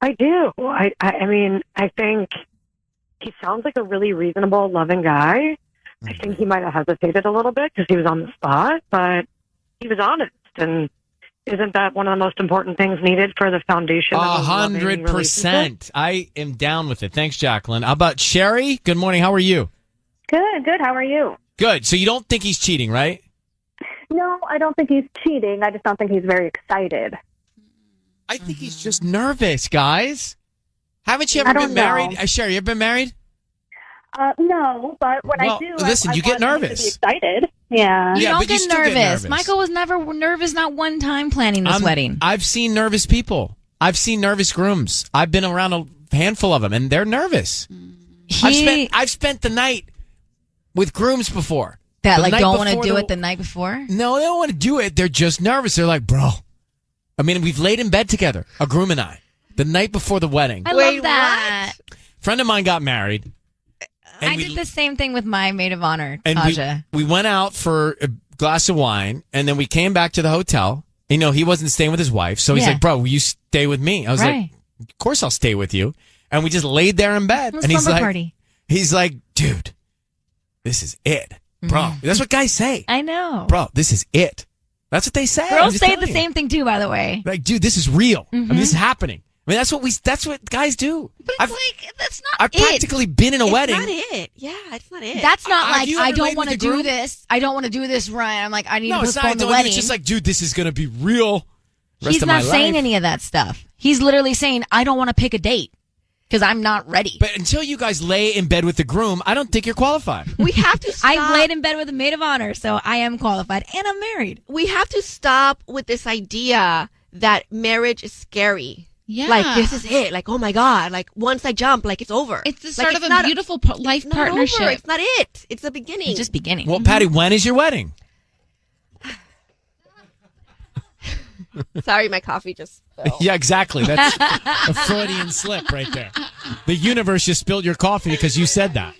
I do. I mean, I think he sounds like a really reasonable, loving guy. I think he might have hesitated a little bit because he was on the spot, but he was honest. And isn't that one of the most important things needed for the foundation of a loving relationship? 100%. I am down with it. Thanks, Jacqueline. How about Sherry? Good morning. How are you? Good. How are you? Good. So you don't think he's cheating, right? No, I don't think he's cheating. I just don't think he's very excited. I think he's just nervous, guys. Haven't you ever been married? Sherry, you ever been married? No, but when I do, listen, you get nervous. To be excited. Yeah. You Yeah, don't but you get still nervous. get nervous. Michael was never nervous, not one time planning this wedding. I've seen nervous people. I've seen nervous grooms. I've been around a handful of them, and they're nervous. I've spent the night with grooms before. That The like night don't want to before do the- it the night before? No, they don't want to do it. They're just nervous. They're like, bro. I mean, we've laid in bed together, a groom and I, the night before the wedding. I love that. Friend of mine got married. I did the same thing with my maid of honor, And Taja. we went out for a glass of wine, and then we came back to the hotel. You know, he wasn't staying with his wife, so he's Yeah. like, bro, will you stay with me? I was Right. like, of course I'll stay with you. And we just laid there in bed. It was And he's slumber like, party. he's like, dude, this is it. Bro, that's what guys say. I know. Bro, this is it. That's what they say. I'm Girls just say telling the you. same thing too, by the way. Like, dude, this is real. I mean, this is Mhm. happening. I mean, that's what guys do. That's not I've practically been in a wedding. It's not it. Yeah, it's not it. That's not Have like you I ever don't laid want to with a do groom? this. I don't want to do this, Ryan. I'm like, I need No, to it's not. postpone the Don't do it. wedding. It's just like, dude, this is going to be real. Rest He's of my not saying life. any of that stuff. He's literally saying, I don't want to pick a date because I'm not ready. But until you guys lay in bed with the groom, I don't think you're qualified. We have to stop. I've laid in bed with a maid of honor, so I am qualified and I'm married. We have to stop with this idea that marriage is scary. Yeah. Like, this is it. Like, oh my God. Like, once I jump, like, it's over. It's the Like, start it's of a not beautiful life it's not partnership. over. It's not it. It's the beginning. It's just beginning. Well, Patty, when is your wedding? Sorry, my coffee just fell. Yeah, exactly. That's a Freudian slip right there. The universe just spilled your coffee because you said that.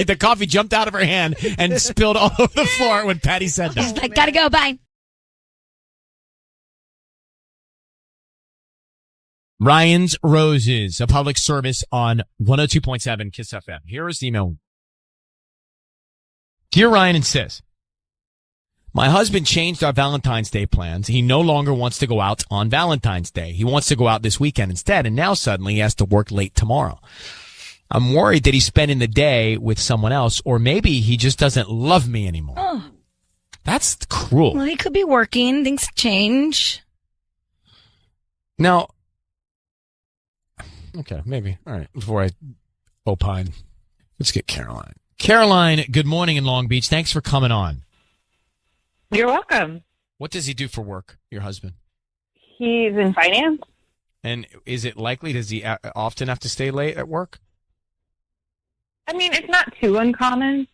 The coffee jumped out of her hand and spilled all over the floor when Patty said that. He's like, gotta go, bye. Ryan's Roses, a public service on 102.7 KIIS-FM. Here is the email. Dear Ryan and Sis, my husband changed our Valentine's Day plans. He no longer wants to go out on Valentine's Day. He wants to go out this weekend instead, and now suddenly he has to work late tomorrow. I'm worried that he's spending the day with someone else, or maybe he just doesn't love me anymore. Oh. That's cruel. Well, he could be working. Things change. Now, okay, maybe. All right, before I opine, let's get Caroline. Caroline, good morning in Long Beach. Thanks for coming on. You're welcome. What does he do for work, your husband? He's in finance. And is it likely, does he often have to stay late at work? I mean, it's not too uncommon,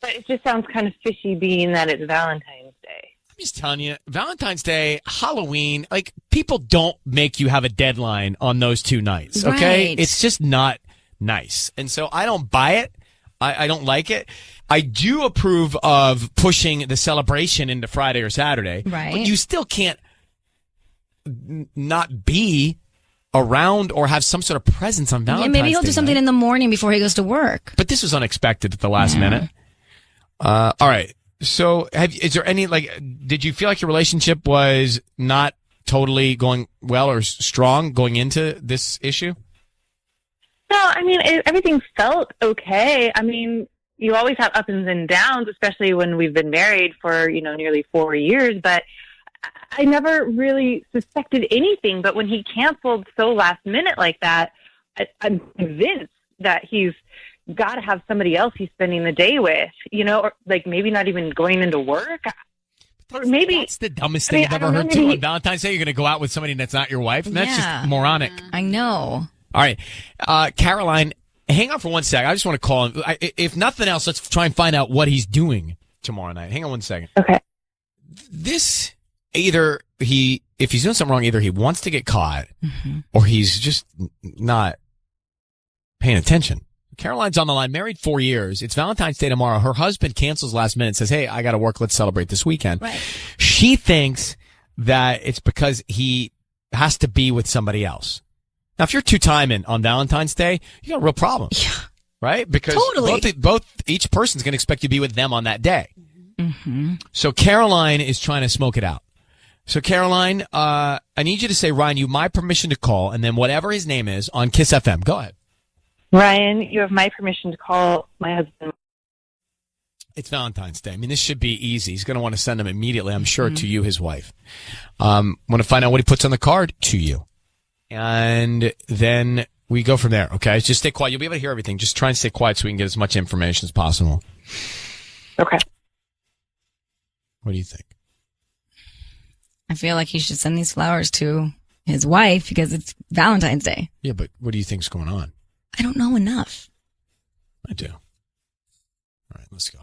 but it just sounds kind of fishy being that it's Valentine's Day. I'm just telling you, Valentine's Day, Halloween, like, people don't make you have a deadline on those 2 nights, okay? Right. It's just not nice. And so I don't buy it. I don't like it. I do approve of pushing the celebration into Friday or Saturday. Right. But you still can't not be around or have some sort of presence on Valentine's Day. Yeah, maybe he'll do something in the morning before he goes to work. But this was unexpected at the last minute. All right. So is there any, did you feel like your relationship was not totally going well or strong going into this issue? No, I mean, everything felt okay. I mean, you always have ups and downs, especially when we've been married for, nearly 4 years. But I never really suspected anything. But when he canceled so last minute like that, I'm convinced that he's got to have somebody else he's spending the day with, or maybe not even going into work. Or maybe that's the dumbest thing I've ever heard too. On Valentine's Day, you're going to go out with somebody that's not your wife? That's just moronic. I know. All right. Caroline, hang on for 1 second. I just want to call him. If nothing else, let's try and find out what he's doing tomorrow night. Hang on 1 second. Okay. This, if he's doing something wrong, either he wants to get caught or he's just not paying attention. Caroline's on the line, married 4 years. It's Valentine's Day tomorrow. Her husband cancels last minute and says, hey, I got to work. Let's celebrate this weekend. Right. She thinks that it's because he has to be with somebody else. Now, if you're two-timing on Valentine's Day, you got a real problem. Yeah. Right? Because each person's going to expect you to be with them on that day. Mm-hmm. So Caroline is trying to smoke it out. So Caroline, I need you to say, Ryan, you have my permission to call, and then whatever his name is on KIIS-FM. Go ahead. Ryan, you have my permission to call my husband. It's Valentine's Day. I mean, this should be easy. He's going to want to send them immediately, I'm sure, to you, his wife. Want to find out what he puts on the card? To you. And then we go from there, okay? Just stay quiet. You'll be able to hear everything. Just try and stay quiet so we can get as much information as possible. Okay. What do you think? I feel like he should send these flowers to his wife because it's Valentine's Day. Yeah, but what do you think's going on? I don't know enough. I do. All right, let's go.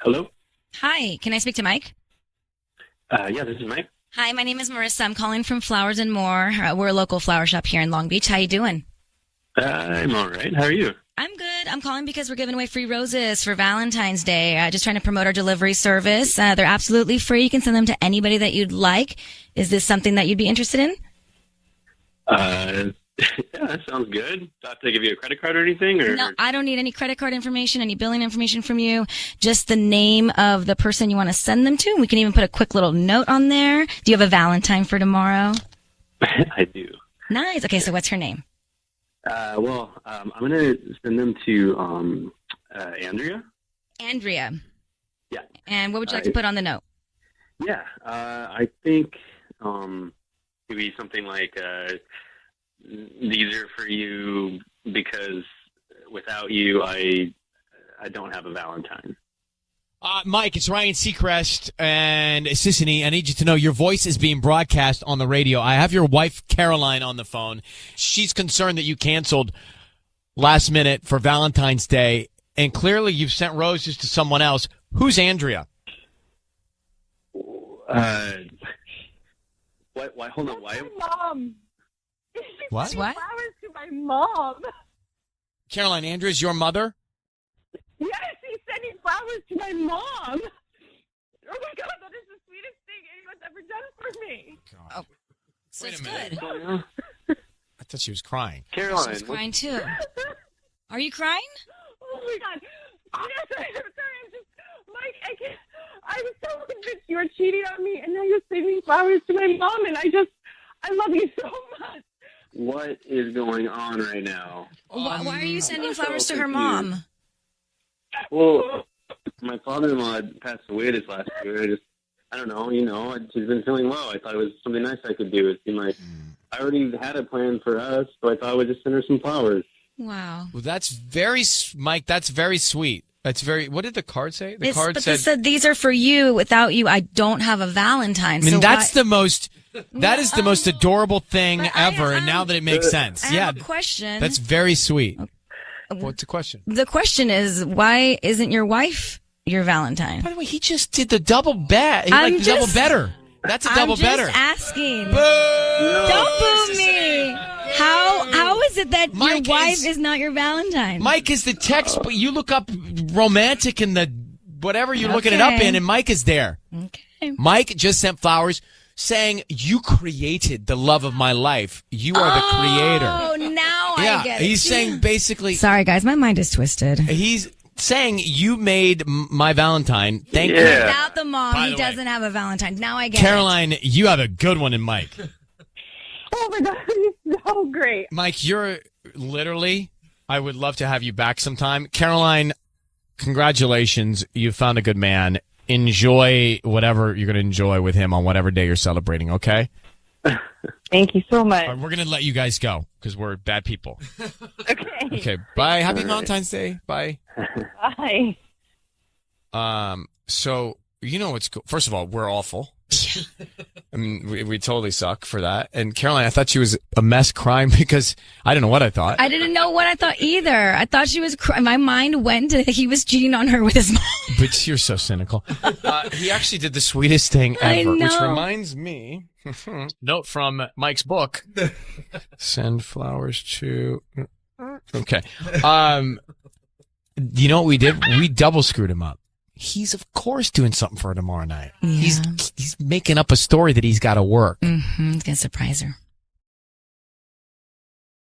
Hello? Hi, can I speak to Mike? Yeah, this is Mike. Hi, my name is Marissa. I'm calling from Flowers and More. We're a local flower shop here in Long Beach. How you doing? I'm all right. How are you? I'm good. I'm calling because we're giving away free roses for Valentine's Day. Just trying to promote our delivery service. They're absolutely free. You can send them to anybody that you'd like. Is this something that you'd be interested in? Yeah, that sounds good. Do I have to give you a credit card or anything? Or? No, I don't need any credit card information, any billing information from you. Just the name of the person you want to send them to. We can even put a quick little note on there. Do you have a Valentine for tomorrow? I do. Nice. Okay, so what's her name? I'm going to send them to Andrea. Andrea. Yeah. And what would you like to put on the note? Yeah, I think maybe something like these are for you because without you, I don't have a Valentine. Mike, it's Ryan Seacrest and Sissany. I need you to know your voice is being broadcast on the radio. I have your wife, Caroline, on the phone. She's concerned that you canceled last minute for Valentine's Day, and clearly you've sent roses to someone else. Who's Andrea? Why? Hold on. Why? My mom. What? Flowers to my mom. Caroline, Andrea's your mother? Yes, he's sending flowers to my mom. Oh my God, that is the sweetest thing anyone's ever done for me. Oh, so Wait it's a minute. good. I thought she was crying. Caroline. She's crying too. Are you crying? Oh my God. I'm sorry. I'm just, Mike, I was so bitch, you were cheating on me, and now you're sending flowers to my mom, and I love you so much. What is going on right now? Why are you sending flowers to her mom? Well, my father-in-law passed away this last year. I don't know, I've just been feeling low. I thought it was something nice I could do. It seemed like I already had a plan for us, so I thought I would just send her some flowers. Wow. Well, Mike, that's very sweet. What did the card say? The card it said, these are for you. Without you, I don't have a Valentine. I mean, that is the most adorable thing ever, and now that it makes sense. I have a question. That's very sweet. What's the question? The question is, why isn't your wife your Valentine? By the way, he just did the double bet. Double better. That's a double better. I'm just asking. Don't boo me. How is it that your wife is not your Valentine? Mike is the text, but you look up romantic in the whatever you're looking it up in, and Mike is there. Okay. Mike just sent flowers saying, you created the love of my life. You are the creator. Oh, now I get it. He's saying basically... Sorry, guys. My mind is twisted. He's saying you made my Valentine. Thank you. Without the mom, he doesn't have a Valentine. Now I get Caroline, you have a good one in Mike. Oh, my God. He's so great. Mike, you're literally... I would love to have you back sometime. Caroline, congratulations. You found a good man. Enjoy whatever you're going to enjoy with him on whatever day you're celebrating, okay? Thank you so much. We're going to let you guys go because we're bad people. Okay. Okay, bye. Happy Valentine's Day. Bye. Bye. So, what's cool. First of all, we're awful. I mean, we totally suck for that. And Caroline, I thought she was a mess crying because I don't know what I thought. I didn't know what I thought either. I thought she was my mind went to he was cheating on her with his mom. But you're so cynical. He actually did the sweetest thing ever, which reminds me, note from Mike's book, send flowers to... Okay. You know what we did? We double screwed him up. He's, of course, doing something for her tomorrow night. Yeah. He's making up a story that he's got to work. Mm-hmm. He's going to surprise her.